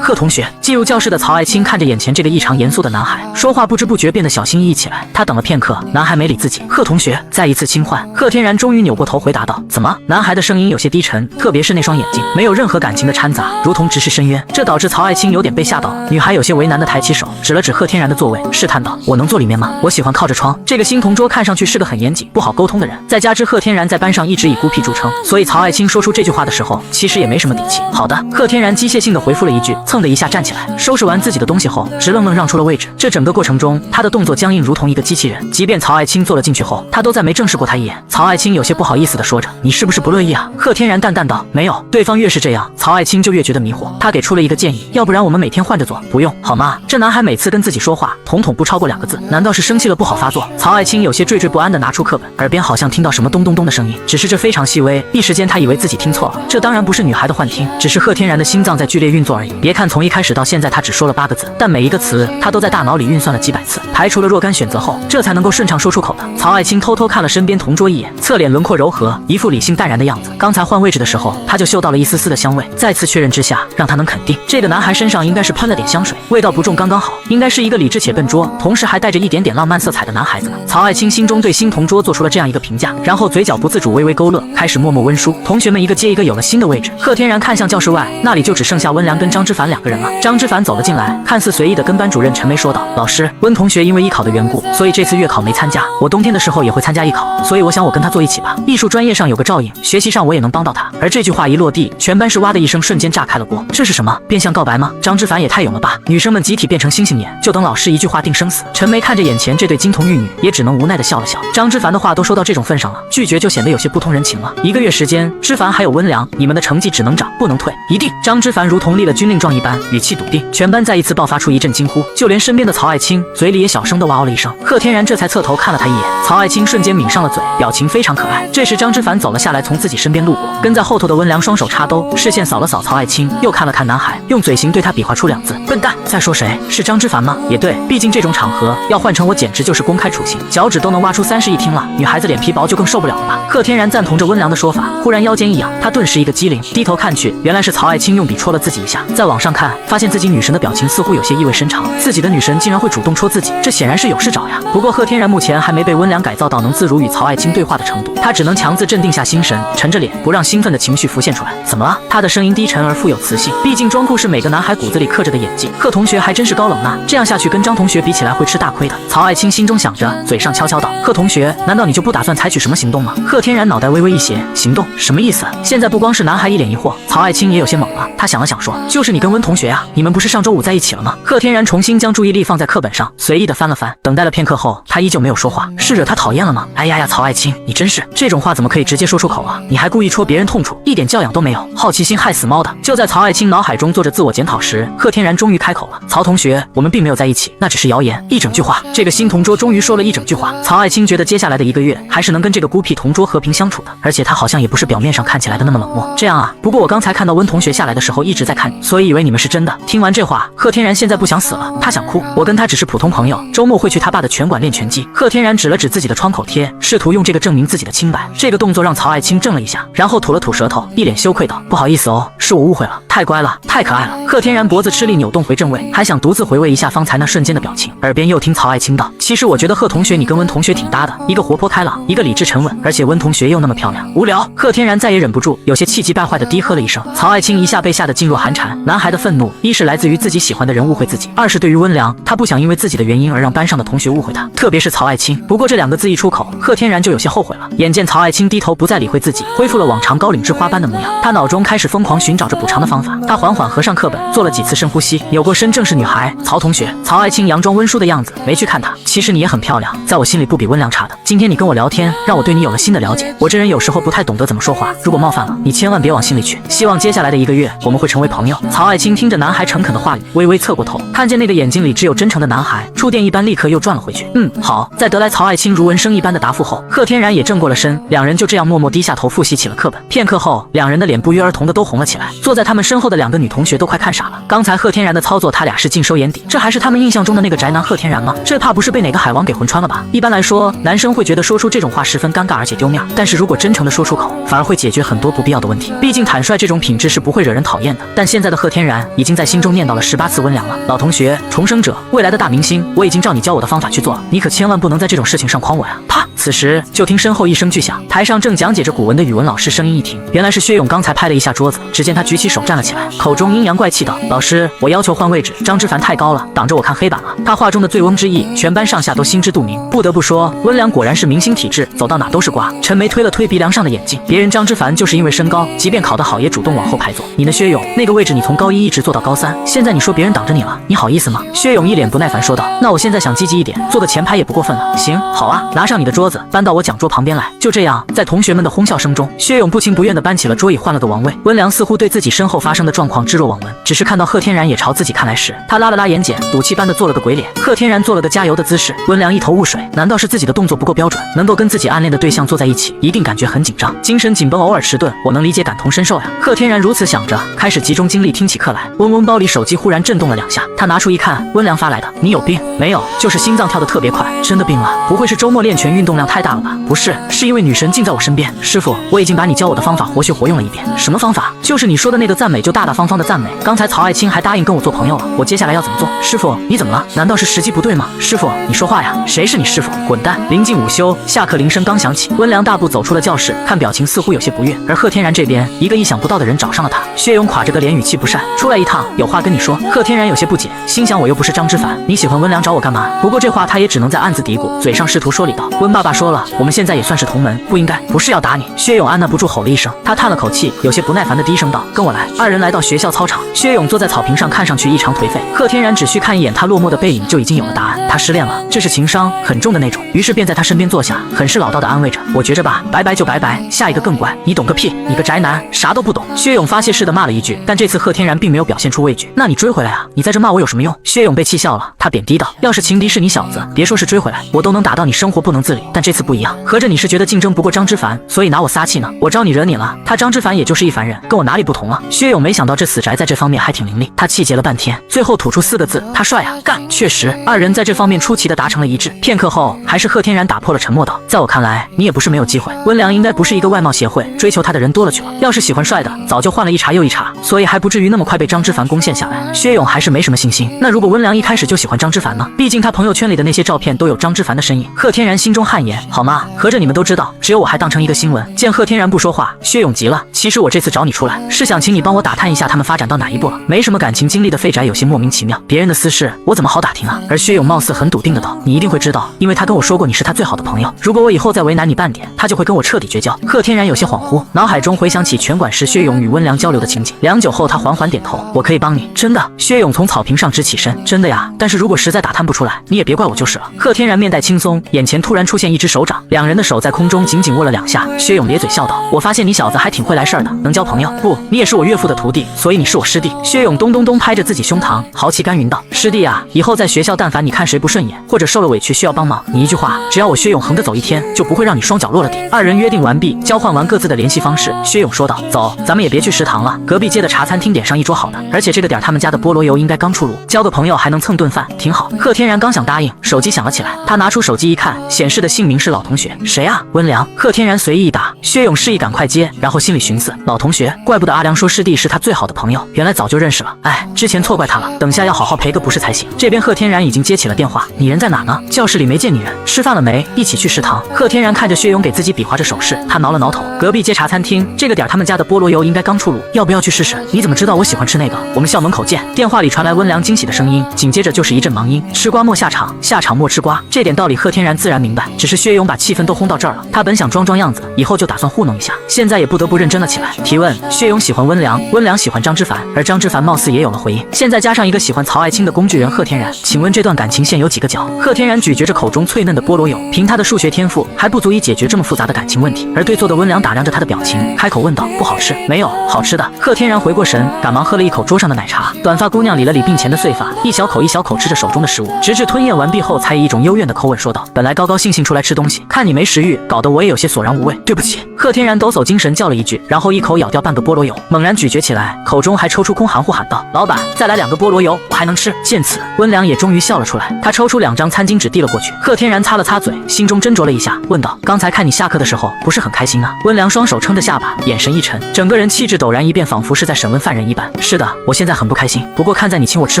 贺同学。进入教室的曹爱卿看着眼前这个异常严肃的男孩，说话不知不觉变得小心翼翼起来。他等了片刻，男孩没理自己。贺同学，再一次轻唤。贺天然终于扭过头回答道：怎么？男孩的声音有些低沉，特别是那双眼睛，没有任何感情的掺杂，如同直视深渊。这导致曹爱卿有点被吓到了。女孩有些为难地抬起手，指了指贺天然的座位，试探道：我能坐里面吗？我喜欢靠着窗。这个新同桌看上去是个很严谨、不好沟通的人，再加之贺天然在班上一直以孤僻著称，所以曹爱卿说出这句话的时候，其实也没什么底气。好的，贺天然机械性地回复了一句，蹭的一下站起来，收拾完自己的东西后，直愣愣让出了位置。这整个过程中，他的动作僵硬如同一个机器人，即便曹爱卿坐了进去后，他都再没正视过他一眼。曹爱卿有些不好意思地说着：你是不是不乐意啊？贺天然淡淡道：没有。对方越是这样，曹爱卿就越觉得迷惑。他给出了一个建议，要不然我们每天换着做。不用，好吗？这男孩每次跟自己说话，统统不超过2个字，难道是生气了不好发作？曹爱卿有些惴惴不安地拿出课本，耳边好像听到什么咚咚咚的声音，只是这非常细微，一时间他以为自己听错了。这当然不是女孩的幻听，只是贺天然的心脏在剧烈运作而已。别看从一开始到现在他只说了8个字，但每一个词他都在大脑里运算了几百次，排除了若干选择后，这才能够顺畅说出口的。曹爱卿偷偷看了身边同桌一眼，侧脸轮廓柔和，一副理性淡然的样子。刚才换位置的时候，他就嗅到了一丝丝的香味，再次确认之下，让他能肯定这个男孩身上应该是喷了点香水，味道不重刚刚好，应该是一个理智且笨拙，同时还带着一点点浪漫色彩的男孩子呢。曹爱卿心中对新同桌做出了这样一个评价，然后嘴角不自主微微勾勒，开始默默温书。同学们一个接一个有了新的位置。贺天然看向教室外，那里就只剩下温良跟张之凡2个人了。张之凡走了进来，看似随意的跟班主任陈梅说道：老师，温同学因为艺考的缘故，所以这次月考没参加，我冬天的时候也会参加艺考，所以我想我跟他坐一起吧，艺术专业上有个照应，学习上我也能帮到他。而这句话一落地，全班是哇的一声瞬间炸开了锅。这是什么？变相告白吗？张之凡也太勇了吧！女生们集体变变成星星眼，就等老师一句话定生死。陈梅看着眼前这对金童玉女，也只能无奈的笑了笑。张之凡的话都说到这种份上了，拒绝就显得有些不通人情了。1个月时间，之凡还有温良，你们的成绩只能涨不能退，一定！张之凡如同立了军令状一般，语气笃定。全班再一次爆发出一阵惊呼，就连身边的曹爱卿嘴里也小声的哇哦了一声。贺天然这才侧头看了他一眼，曹爱卿瞬间抿上了嘴，表情非常可爱。这时张之凡走了下来，从自己身边路过，跟在后头的温良双手插兜，视线扫了扫曹爱卿，又看了看男孩，用嘴型对他比划出2字：笨蛋。在说谁？是张之凡吗？也对，毕竟这种场合要换成我简直就是公开处刑，脚趾都能挖出30亿听了，女孩子脸皮薄就更受不了了吧。贺天然赞同着温良的说法，忽然腰间一痒，他顿时一个机灵，低头看去，原来是曹爱卿用笔戳了自己一下。再往上看，发现自己女神的表情似乎有些意味深长，自己的女神竟然会主动戳自己，这显然是有事找呀。不过贺天然目前还没被温良改造到能自如与曹爱卿对话的程度，他只能强自镇定下心神，沉着脸，不让兴奋的情绪浮现出来。怎么了？他的声音低沉而富有磁性，毕竟装酷是每个男孩骨子里刻着的演技。贺同学还真是高冷呐，这样下去跟张同学比起来会吃大亏的。曹爱卿心中想着，嘴上悄悄道：贺同学，难道你就不打算采取什么行动吗？贺天然脑袋微微一斜，行动？什么意思？现在不光是男孩一脸疑惑，曹爱卿也有些懵了。他想了想说：就是你跟温同学呀，你们不是上周5在一起了吗？贺天然重新将注意力放在课本上，随意的翻了翻，等待了片刻后，他依旧没有说话。是惹他讨厌了吗？哎呀呀，曹爱卿，你真是这种话怎么可以直接说出口啊？你还故意戳别人痛处，一点教养都没有，好奇心害死猫的。就在曹爱卿脑海中做着自我检讨时，贺天然终于开口了：曹同学，我们并没有在一起，那只是谣言。一整句话，这个新同桌终于说了一整句话。曹爱卿觉得接下来的1个月还是能跟这个孤僻同桌和平相处的，而且他好像也不是表面上看起来的那么冷漠。这样啊，不过我刚才看到温同学下来的时候一直在看你，所以以为你们是真的。听完这话，贺天然现在不想死了，他想哭。我跟他只是普通朋友，周末会去他爸的拳馆练拳击。贺天然指了指自己的创口贴，试图用这个证明自己的清白。这个动作让曹爱卿怔了一下，然后吐了吐舌头，一脸羞愧道：不好意思哦，是我误会了，太乖了，太可爱了。贺天然脖子吃力扭动回正位，还想独自回味一下方才那瞬间的表情，耳边又听曹爱卿道：其实我觉得贺同学你跟温同学挺搭的，一个活泼开朗，一个理智沉稳，而且温同学又那么漂亮。无聊。贺天然再也忍不住，有些气急败坏的低喝了一声。曹爱卿一下被吓得噤若寒蝉。男孩的愤怒，一是来自于自己喜欢的人误会自己，二是对于温良，他不想因为自己的原因而让班上的同学误会他，特别是曹爱卿。不过这2个字一出口，贺天然就有些后悔了。眼见曹爱卿低头不再理会自己，恢复了往常高岭之花般的模样，他脑中开始疯狂寻找着补偿的方法。他缓缓合上课本，做了几次深呼吸，扭过身，正是女孩曹同学。曹爱卿佯装温淑的样子，没去看他。其实你也很漂亮，在我心里不比温良差的。今天你跟我聊天，让我对你有了新的了解。我这人有时候不太懂得怎么说话，如果冒犯了你，千万别往心里去。希望接下来的1个月，我们会成为朋友。曹爱卿听着男孩诚恳的话语，微微侧过头，看见那个眼睛里只有真诚的男孩，触电一般立刻又转了回去。好。在得来曹爱卿如闻声一般的答复后，贺天然也正过了身，两人就这样默默低下头复习起了课本。片刻后，两人的脸不约而同的都红了起来。坐在他们身后的2个女同学都快看傻了。刚才贺天然的操作，他俩是尽收眼底，这还是他们印象中的那个宅男贺天然吗？这怕不是被哪个海王给魂穿了吧？一般来说，男生会觉得说出这种话十分尴尬而且丢面，但是如果真诚的说出口，反而会解决很多不必要的问题。毕竟坦率这种品质是不会惹人讨厌的。但现在的贺天然已经在心中念叨了18次温良了。老同学，重生者，未来的大明星，我已经照你教我的方法去做了，你可千万不能在这种事情上诓我呀！啪！此时就听身后一声巨响，台上正讲解着古文的语文老师声音一停，原来是薛勇刚才拍了一下桌子，只见他举起手站了起来，口中阴阳怪气道：“老师，我要求换位置，张之凡太高了，挡着我看黑板了。”他话中的醉翁之意，全班上下都心知肚明。不得不说，温良果然是明星体质，走到哪都是瓜。陈梅推了推鼻梁上的眼镜，别人张之凡就是因为身高，即便考得好也主动往后排坐。你呢，薛勇？那个位置你从高1一直坐到高3，现在你说别人挡着你了，你好意思吗？薛勇一脸不耐烦说道：“那我现在想积极一点，坐个前排也不过分了。”行，好啊，拿上你的桌子，搬到我讲桌旁边来。就这样，在同学们的哄笑声中，薛勇不情不愿地搬起了桌椅，换了个王位。温良似乎对自己身后发生的状况置若罔闻，只是看到贺天然也朝自己看来时，他拉了拉眼睑，赌气般的做了个鬼脸。贺天然做了个加油的姿势，温良一头雾水，难道是自己的动作不够标准？能够跟自己暗恋的对象坐在一起，一定感觉很紧张，精神紧绷，偶尔迟钝，我能理解，感同身受呀。贺天然如此想着，开始集中精力听起课来。嗡嗡，包里手机忽然震动了2下，他拿出一看，温良发来的。你有病？没有，就是心脏跳得特别快。真的病了？不会是周末练拳运动量太大了吧？不是，是因为女神近在我身边。师傅，我已经把你教我的方法活学活用了一遍。什么方法？就是你说的那个赞美就大大方方的赞美。刚才曹爱卿还答应跟我做朋友了，我接下来要怎么做？师傅，你怎么了？难道是时机不对吗？师傅，你说话呀！谁是你师傅？滚蛋！临近午休，下课铃声刚响起，温良大步走出了教室，看表情似乎有些不悦。而贺天然这边，一个意想不到的人找上了他。薛勇垮着个脸，语气不善：“出来一趟，有话跟你说。”贺天然有些不解，心想我又不是张之凡，你喜欢温良找我干嘛？不过这话他也只能在暗自嘀咕，嘴上试图说理道：“温爸爸。”爸说了，我们现在也算是同门，不应该，不是要打你。薛勇按捺不住吼了一声，他叹了口气，有些不耐烦的低声道：“跟我来。”二人来到学校操场，薛勇坐在草坪上，看上去异常颓废。贺天然只需看一眼他落寞的背影，就已经有了答案。他失恋了，这是情伤很重的那种。于是便在他身边坐下，很是老道的安慰着：“我觉着吧，拜拜就拜拜，下一个更乖。你懂个屁，你个宅男，啥都不懂。”薛勇发泄似的骂了一句，但这次贺天然并没有表现出畏惧。那你追回来啊？你在这骂我有什么用？薛勇被气笑了，他贬低道：“要是情敌是你小子，别说是追回来，我都能打到你生活不能自理。但这次不一样，合着你是觉得竞争不过张之凡，所以拿我撒气呢？我招你惹你了？他张之凡也就是一凡人，跟我哪里不同了？”薛勇没想到这死宅在这方面还挺伶俐，他气结了半天，最后吐出4个字：“他帅啊！”干！确实，二人在这方面出奇的达成了一致。片刻后，还是贺天然打破了沉默道：“在我看来，你也不是没有机会。温良应该不是一个外貌协会，追求他的人多了去了。要是喜欢帅的，早就换了一茬又一茬，所以还不至于那么快被张之凡攻陷下来。”薛勇还是没什么信心。那如果温良一开始就喜欢张之凡呢？毕竟他朋友圈里的那些照片都有张之凡的身影。贺天然心中汗颜，好吗？合着你们都知道，只有我还当成一个新闻。见贺天然不说话，薛勇急了：“其实我这次找你出来，是想请你帮我打探一下他们发展到哪一步了。没什么感情经历的废宅有些莫名其妙，别人的私事我怎么好打听啊？”而薛勇貌似很笃定的道：“你一定会知道，因为他跟我说过你是他最好的朋友。如果我以后再为难你半点，他就会跟我彻底绝交。”贺天然有些恍惚，脑海中回想起拳馆时薛勇与温良交流的情景。良久后，他缓缓点头：“我可以帮你。”真的？薛勇从草坪上直起身：“真的呀，但是如果实在打探不出来，你也别怪我就是了。”贺天然面带轻松，眼前突然出现一只手掌，两人的手在空中紧紧握了2下。薛勇咧嘴笑道：“我发现你小子还挺会来事儿的，能交朋友。不，你也是我岳父的徒弟，所以你是我师弟。”薛勇咚咚咚拍着自己胸膛，豪气干云道：“师弟啊，以后在学校但凡你看谁不顺眼，或者受了委屈需要帮忙，你一句话，只要我薛勇横着走一天，就不会让你双脚落了地。”二人约定完毕，交换完各自的联系方式，薛勇说道：“走，咱们也别去食堂了，隔壁街的茶餐厅点上一桌好的，而且这个点他们家的菠萝油应该刚出炉，交个朋友还能蹭顿饭，挺好。”贺天然刚想答应，手机响了起来，他拿出手机一看，显示的姓名是老同学。谁啊？温良。贺天然随意一打，薛勇示意赶快接，然后心里寻思：老同学，怪不得阿良说师弟是他最好的朋友，原来早就认识了。哎，之前错怪他了，等下要好好赔个不是才行。这边贺天然已经接起了电话：“你人在哪呢？教室里没见你人，吃饭了没？一起去食堂。”贺天然看着薛勇给自己比划着手势，他挠了挠头：“隔壁街茶餐厅，这个点他们家的菠萝油应该刚出炉，要不要去试试？”“你怎么知道我喜欢吃那个？我们校门口见。”电话里传来温良惊喜的声音，紧接着就是一阵忙音：“吃瓜莫下场，下场莫吃瓜。”这点道理贺天然自然明白，只是薛勇把气氛都轰到这儿了，他本想装样子，以后就打算糊弄一下，现在也不得不认真了起来。提问：薛勇喜欢温良，温良喜欢张之凡，而张之凡貌似也有了回应，现在加上一个喜欢曹爱卿的工具人贺天然，请问这段感情线有几个角？贺天然咀嚼着口中脆嫩的菠萝油，凭他的数学天赋还不足以解决这么复杂的感情问题。而对坐的温良打量着他的表情，开口问道：“不好吃？”“没有，好吃的。”贺天然回过神，赶忙喝了一口桌上的奶茶。短发姑娘理了理鬓前的碎发，一小口一小口吃着手中的食物，直至吞咽完毕后，才以一种幽怨的口吻说道：“本来高高兴兴出来吃东西，看你没食欲，搞得我也有些索然无味，对不起。”贺天然抖擞精神叫了一句，然后一口咬掉半个菠萝油，猛然咀嚼起来，口中还抽出空含糊喊道：“老板，再来2个菠萝油，我还能吃。”见此，温良也终于笑了出来，他抽出2张餐巾纸递了过去。贺天然擦了擦嘴，心中斟酌了一下，问道：“刚才看你下课的时候不是很开心啊？”温良双手撑着下巴，眼神一沉，整个人气质陡然一变，仿佛是在审问犯人一般。“是的，我现在很不开心，不过看在你请我吃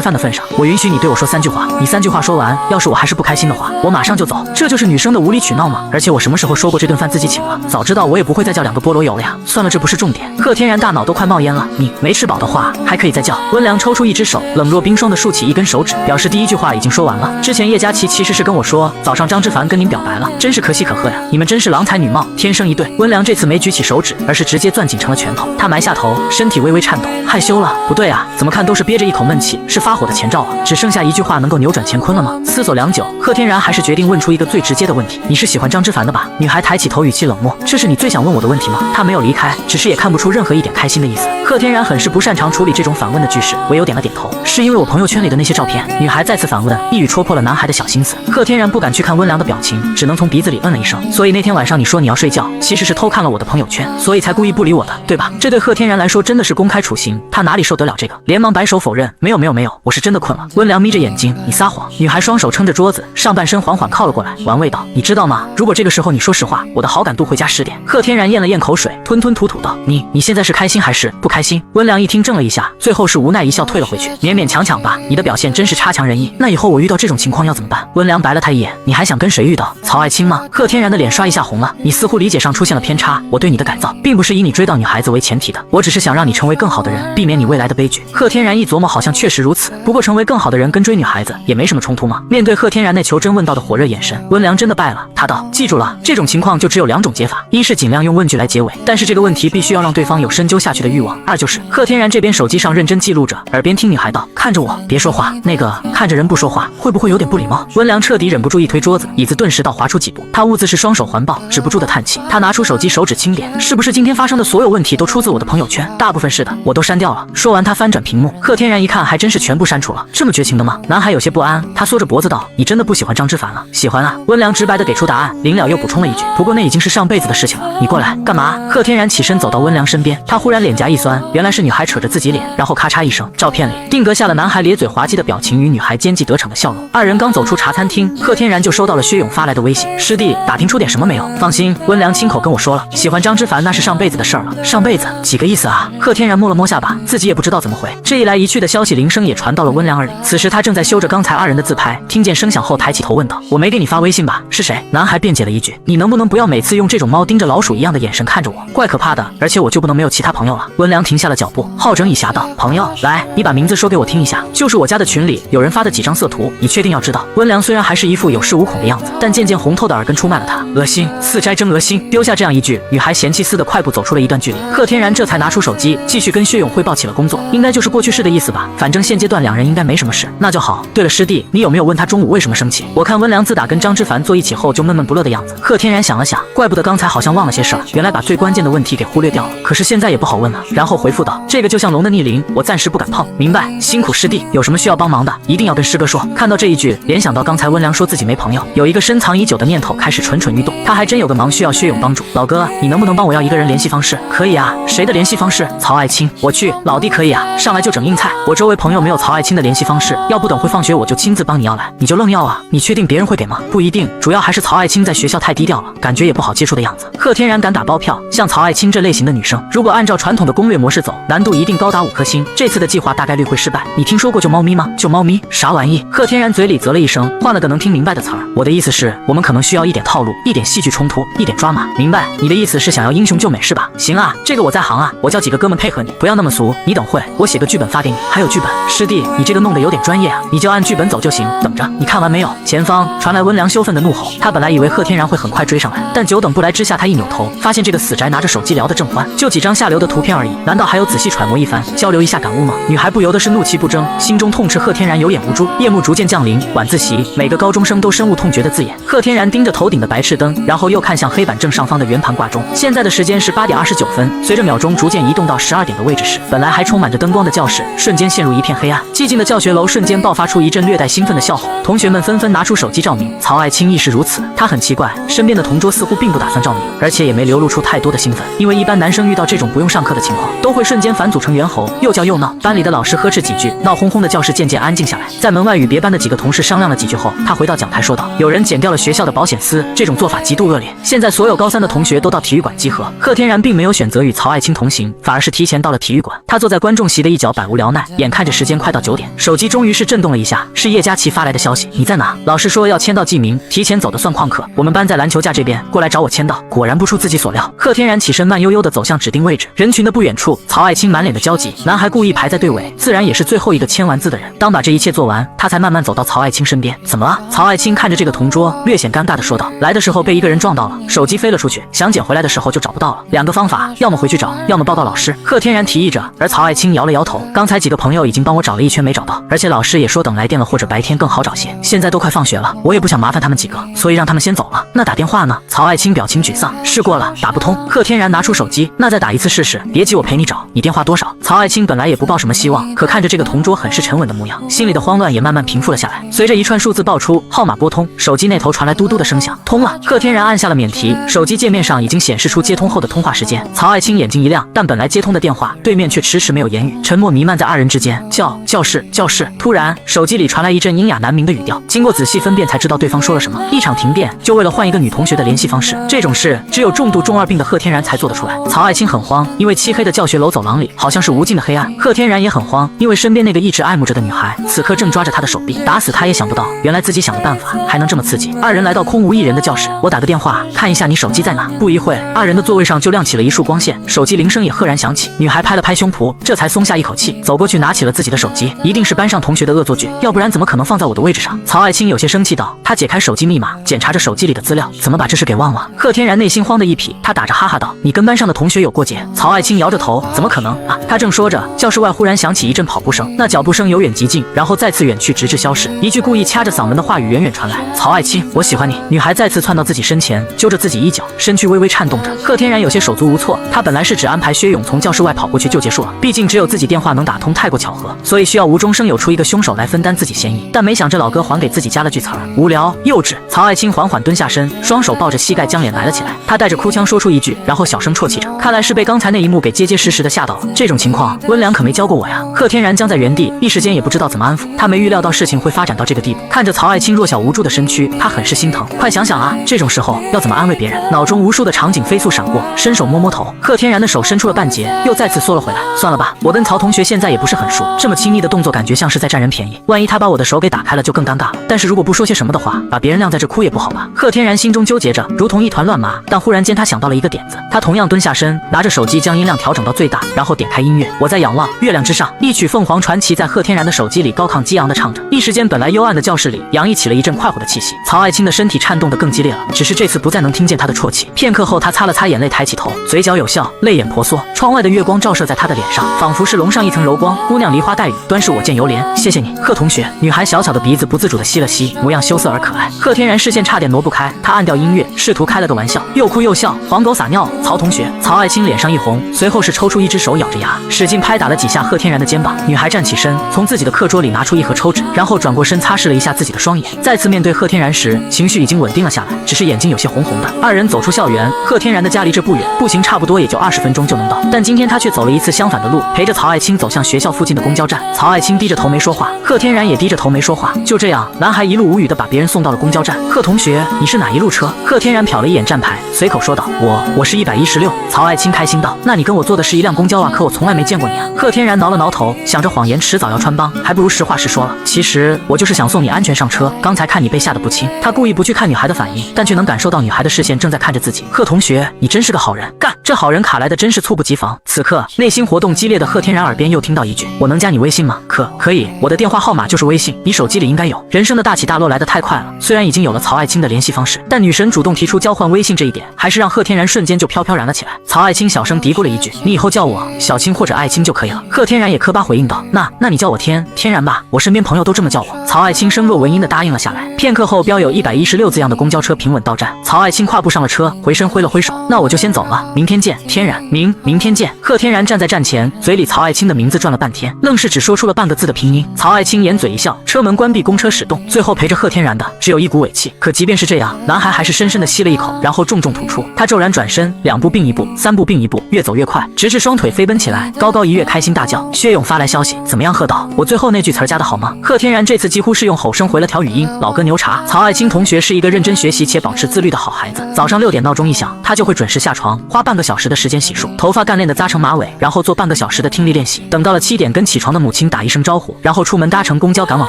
饭的份上，我允许你对我说3句话。你3句话说完，要是我还是不开心的话，我马上就走。这就是女生的无理取闹吗？而且我什么时候说过这顿饭自己请了？早知道我也不会再叫2个菠萝油了呀。算了，这不是重点。”贺天然大脑都快冒烟了，你没吃饱的话还可以再叫。温良抽出一只手，冷若冰霜的竖起一根手指，表示第1句话已经说完了。之前叶佳琪其实是跟我说，早上张之凡跟您表白了，真是可喜可贺呀！你们真是郎才女貌，天生一对。温良这次没举起手指，而是直接攥紧成了拳头。他埋下头，身体微微颤抖，害羞了。不对啊，怎么看都是憋着一口闷气，是发火的前兆啊！只剩下1句话能够扭转乾坤了吗？思索良久，贺天然还是决定问出一个最直接的问题：“你是喜欢张之凡的吧？”女孩抬起头，语气冷漠：“这是你最想问我的问题吗？”她没有离开，只是也看不出任何一点开心的意思。贺天然很是不擅长处理这种反问的句式，唯有点了点头。是因为我朋友圈里的那些照片？女孩再次反问，一语戳破了男孩的小心思。贺天然不敢去看温良的表情，只能从鼻子里嗯了一声。所以那天晚上你说你要睡觉，其实是偷看了我的朋友圈，所以才故意不理我的，对吧？这对贺天然来说真的是公开处刑，他哪里受得了这个？连忙摆手否认：“没有，我是真的困了。”温良眯着眼睛：“你撒谎。”女孩双手撑着桌子，上半身缓缓靠了过来，玩味道：“你知道吗？如果这个时候你说实话，我的好感度会加10点。”贺天然咽了咽口水，吞吞吐吐道：“你现在是开心还是不开心？”温良一听怔了一下，最后是无奈一笑退了回去，勉勉强强吧。你的表现真是差强人意。那以后我遇到这种情况要怎么办？温良白了他一眼，你还想跟谁遇到？曹爱卿吗？贺天然的脸刷一下红了，你似乎理解上出现了偏差。我对你的改造，并不是以你追到女孩子为前提的，我只是想让你成为更好的人，避免你未来的悲剧。贺天然一琢磨，好像确实如此。不过成为更好的人跟追女孩子也没什么冲突吗？面对贺天然那求真问道的火热眼神，温良真的败了。他道：“记住了，这种情况就只有2种解法，一是尽量用问句来结尾，但是这个问题必须要让对方有深究下去的欲望；二就是贺天然这边手机上认真记录着，耳边听女孩道：看着我，别说话。那个看着人不说话，会不会有点不礼貌？”温良彻底忍不住一推桌子，椅子顿时倒滑出几步。他兀自是双手环抱，止不住的叹气。他拿出手机，手指轻点，是不是今天发生的所有问题都出自我的朋友圈？大部分是的，我都删掉了。说完，他翻转屏幕，贺天然一看，还真是全部删除了。这么绝情的吗？男孩有些不安，他缩着脖子道：“你真的不喜欢张之凡了？”“喜欢啊。”温良直白的给出答案，临了又补充了一句：“不过那已经是上辈子的事情了。”“你过来干嘛？”贺天然起身走到温良身边，他忽然脸颊一酸，原来是女孩扯着自己脸，然后咔嚓一声，照片里定格下了男孩咧嘴滑稽的表情与女孩奸计得逞的笑容。二人刚走出茶餐厅，贺天然就收到了薛勇发来的微信：“师弟，打听出点什么没有？”“放心，温良亲口跟我说了，喜欢张之凡那是上辈子的事儿了。”“上辈子几个意思啊？”贺天然摸了摸下巴，自己也不知道怎么回。这一来一去的消息铃声也传到了温良耳里。此时他正在修着刚才二人的自拍，听见声响后抬起头问道：“我没给你发微信吧？是谁？”男孩辩解了一句：“你能不能不要每次用这种猫盯着老鼠一样的眼神看着我，怪可怕的，而且我就不能没有其他朋友了？”温良停下了脚步，好整以暇道：“朋友，来，你把名字说给我听一下。”“就是我家的群里有人发的几张色图，你确定要知道？”温良虽然还是一副有恃无恐的样子，但渐渐红透的耳根出卖了他。恶心，四斋真恶心。丢下这样一句，女孩嫌弃似的快步走出了一段距离。贺天然这才拿出手机，继续跟薛勇汇报起了工作，应该就是过去式的意思吧，反正现阶段两人应该没什么事，那就好。对了，师弟，你有没有问他中午为什么生气？我看温良自打跟张之凡坐一起后就闷闷不乐的样子。贺天然想了想，怪不得刚才好像忘了些事儿，原来把最关键的问题给忽略掉了。可是现在也不好问了。然后回复道：“这个就像龙的逆鳞，我暂时不敢碰。”“明白，辛苦师弟，有什么需要帮忙的，一定要跟师哥说。”看到这一句，联想到刚才温良说自己没朋友，有一个深藏已久的念头开始蠢蠢欲动。他还真有个忙需要薛勇帮助。“老哥，你能不能帮我要一个人联系方式？”“可以啊，谁的联系方式？”“曹爱卿。”“我去。”“老弟可以啊，上来就整硬菜。我周围朋友没有曹爱卿的联系方式，要不等会放学我就亲自帮你要来。”“你就愣要啊？你确定别人会给吗？”“不一定，主要还是曹爱卿在学校太低调了，感觉也不好接触的样子。”贺天然敢打包票，像曹爱卿这类型的女生，如果按照传统的攻略模式走，难度一定高达5颗星。这次的计划大概率会失败。你听说过救猫咪吗？救猫咪？啥玩意？贺天然嘴里啧了一声，换了个能听明白的词儿。“我的意思是，我们可能需要一点套路，一点戏剧冲突，一点抓马。”“明白，你的意思是想要英雄救美是吧？”“行啊，这个我在行啊，我叫几个哥们配合你，不要那么俗。你等会，我写个剧本发给你。”“还有剧本？师弟，你这个弄得有点专业啊，你就按剧本走就行。等着，你看完没有？”前方传来温良羞愤的怒吼。他本来以为贺天然会很快追上来，但久等不来之下，他一扭头，发现这个死宅拿着手机聊得正欢，就几张下流的图片而已，难道还有仔细揣摩一番，交流一下感悟吗？女孩不由得是怒气不争，心中痛斥贺天然有眼无珠。夜幕逐渐降临，晚自习，每个高中生都深恶痛绝的字眼。贺天然盯着头顶的白炽灯，然后又看向黑板正上方的圆盘挂钟。现在的时间是8点29分，随着秒钟逐渐移动到12点的位置时，本来还充满着灯光的教室瞬间陷入一片黑暗，寂静的教学楼瞬间爆发出一阵略带兴奋的笑吼，同学们纷纷拿出手机照明。曹爱卿亦是如此，他很奇怪，身边的同桌似乎并不打算照明，而且也没流露出太多的兴奋，因为一般男生遇到这种不用上课的情况，都会瞬间反组成猿猴，又叫又闹。班里的老师呵斥几句，闹哄哄的教室渐渐安静下来。在门外与别班的几个同事商量了几句后，他回到讲台说道：“有人剪掉了学校的保险丝，这种做法极度恶劣。现在所有高3的同学都到体育馆集合。”贺天然并没有选择与曹爱卿同行，反而是提前到了体育馆。他坐在观众席的一角，百无聊赖，眼看着时间快到9点，手机终于是震动了一下，是叶佳琪发来的消息：“你在哪？老师说要签到记名，提前走的算旷课。我们班在篮球架这边，过来找我签到。”果然不出自己所料，贺天然起身慢悠悠地走向指定位置。人群的不远处，曹爱卿满脸的焦急，男孩故意排在队尾，自然也是最后一个签完字的人。当把这一切做完，他才慢慢走到曹爱卿身边。“怎么了？”曹爱卿看着这个同桌，略显尴尬地说道：“来的时候被一个人撞到了，手机飞了出去，想捡回来的时候就找不到了。2个方法，要么回去找，要么报告老师。”贺天然提议着，而曹爱卿摇了摇头：“刚才几个朋友已经帮我找了一圈没找到，而且老师也说等来电了或者白天更好找些。现在都快放学了，我也不想麻烦他们几个，所以让他们先走了。那打电话呢？”曹爱卿表情沮丧：“试过了，打不通。”贺天然拿出手机：“那再打一次试试。别急，我陪你找。你电话多少？”曹爱卿本来也不抱什么希望，可看着这个同桌很是沉稳的模样，心里的慌乱也慢慢平复了下来。随着一串数字爆出，号码拨通，手机那头传来嘟嘟的声响，通了。贺天然按下了免提，手机界面上已经显示出接通后的通话时间。曹爱卿眼睛一亮，但本来接通的电话对面却迟迟没有言语，沉默弥漫在二人之间。教室。突然，手机里传来一阵阴哑难明的语调，经过仔细分辨才知道对方说了什么。一场停电，就为了换一个女同学的联系方式，这种事只有重度中二病的贺天然才做得出来。曹爱卿很慌，因为漆黑的教学楼走廊里好像是无尽的黑暗。贺天然也很慌，因为身边那个一直爱慕着的女孩此刻正抓着他的手臂，打死他也想不到，原来自己想的办法还能这么刺激。二人来到空无一人的教室，我打个电话看一下你手机在哪。不一会，二人的座位上就亮起了一束光线，手机铃声也赫然响起。女孩拍了拍胸脯，这才松下一口气，走过去拿起了自己的手机。一定是班上同学的恶作剧，要不然怎么可能放在我的位置上？曹爱卿有些生气道。他解开手机密码，检查着手机里的资料，怎么把这事给忘了？贺天然内心慌的一匹，他打着哈哈道：“你跟班上的同学有过节？”曹爱卿摇着头：“怎么可能啊？”他正说着，教室外忽然响起一阵跑步声，那脚步声由远及近，然后再次远去，直至消失。一句故意掐着嗓门的话语远远传来：“曹爱卿，我喜欢你。”女孩再次窜到自己身前，揪着自己衣角，身躯微微颤动着。贺天然有些手足无措，他本来是只安排薛勇从教室外跑过去就结束了，毕竟只有自己电话能打通，太过巧合，所以需要无中生有出一个凶手来分担自己嫌疑。但没想这老哥还给自己加了句词儿：无聊幼稚。曹爱卿缓缓蹲下身，双手抱着膝盖，将脸埋了起来。他带着哭腔说出一句，然后小声啜泣着，看来是被刚才那一幕给结结实实的吓到了。这种情况温良可没教过我呀。贺天然僵在原地，一时间也不知道怎么安抚。他没预料到事情会发展到这个地步，看着曹爱卿弱小无助的身躯，他很是心疼。快想想啊，这种时候要怎么安慰别人？脑中无数的场景飞速闪过，伸手摸摸头，贺天然的手伸出了半截，又再次缩了回来。算了吧，我跟曹同学现在也不是很熟，这么亲昵的动作感觉像是在占人便宜，万一他把我的手给打开了就更尴尬了。但是如果不说些什么的话，把别人晾在这哭也不好吧。贺天然心中纠结着，如同一团乱麻，但忽然间他想到了一个点子，他同样蹲下身，拿着手机将音量调整到最大，然后点开音乐。我在仰望月亮之上，一曲凤凰传奇在贺天然的手机里高亢激昂地唱着。一时间本来幽暗的教室里洋溢起了一阵快活的气息，曹爱卿的身体颤动得更激烈了，只是这次不再能听见他的啜泣。片刻后，他擦了擦眼泪，抬起头，嘴角有笑，泪眼婆娑。窗外的月光照射在他的脸上，仿佛是笼上一层柔光。姑娘梨花带雨，端视我见犹怜。谢谢你，贺同学。女孩小巧的鼻子不自主地吸了吸，模样羞涩而可爱。贺天然视线差点挪不开，他按掉音乐，试图开了个玩笑，又哭又笑，黄狗撒尿。曹同学。曹爱卿脸上一红，随后是抽出一只手，咬着牙，使劲拍打了几下贺天然的肩膀。女孩站起身，从自己的课桌里拿出一盒抽纸，然后转过身擦拭了一下自己的双眼，再次面对贺天然时，情绪已经稳定了下来，只是眼睛有些红红的。二人走出校园，贺天然的家离这不远，步行差不多也就20分钟就能到，但今天他却走了一次相反的路，陪着曹爱卿走向学校附近的公交站。曹爱卿低着头没说话，贺天然也低着头没说话。就这样，男孩一路无语的把别人送到了公交站。贺同学，你是哪一路车？贺天然瞟了一眼站牌，随口说道：我是116。曹爱卿开心道：那你跟我坐的是一辆公交啊，可我从来没见过你啊。贺天然挠了挠头，想着谎言迟早要穿帮，还不如实话实说了。其实我就是想送你安全上车，刚才看你被吓得不轻。他故意不去看女孩的反应，但却能感受到女孩的视线正在看着自己。贺同学，你真是个好人。干，这好人卡来的真是猝不及防。此刻内心活动激烈的贺天然耳边又听到一句：我能加你微信吗？可以，我的电话号码就是微信，你手机里应该有。人生的大起大落来得太快了，虽然已经有了曹爱卿的联系方式，但女神主动提出交换微信这一点，还是让贺天然瞬间就飘飘然了起来。曹爱卿小声嘀咕了一句：你以后叫我小青或者爱卿就可以了。贺天然也磕巴回应道：那你叫我天然吧，我身边朋友都这么叫我。曹爱卿声若蚊蝇的答应了下来。片刻后，标有116字样的公交车平稳到站，曹爱卿跨步上了车，回身挥了挥手：那我就先走了，明天见。天然，明天见。贺天然站在站前，嘴里曹爱卿的名字转了半天，愣是只说出了半个字的拼音。曹爱卿掩嘴一笑，车门关闭，公车驶动，最后陪着贺天然的只有一股尾气。可即便是这样，男孩还是深深的吸了一口，然后重重吐出。他骤然转身，2步并一步，3步并一步，越走越快，直至双腿飞奔起来，高高一跃，开心大叫。薛勇发来消息：怎么样，贺导，我最后那句词加的好吗？贺天然这次几乎是用吼声回了条语音：老哥牛茶。曹爱卿同学是一个认真学习且保持自律的好孩子，早上6点闹钟一响，他就会准时下床，花半个小时的时间洗漱，头发干练的扎成马尾，然后做半个小时的听力练习。等到了7点，跟起床的母亲打一声招呼，然后出门搭乘公交赶往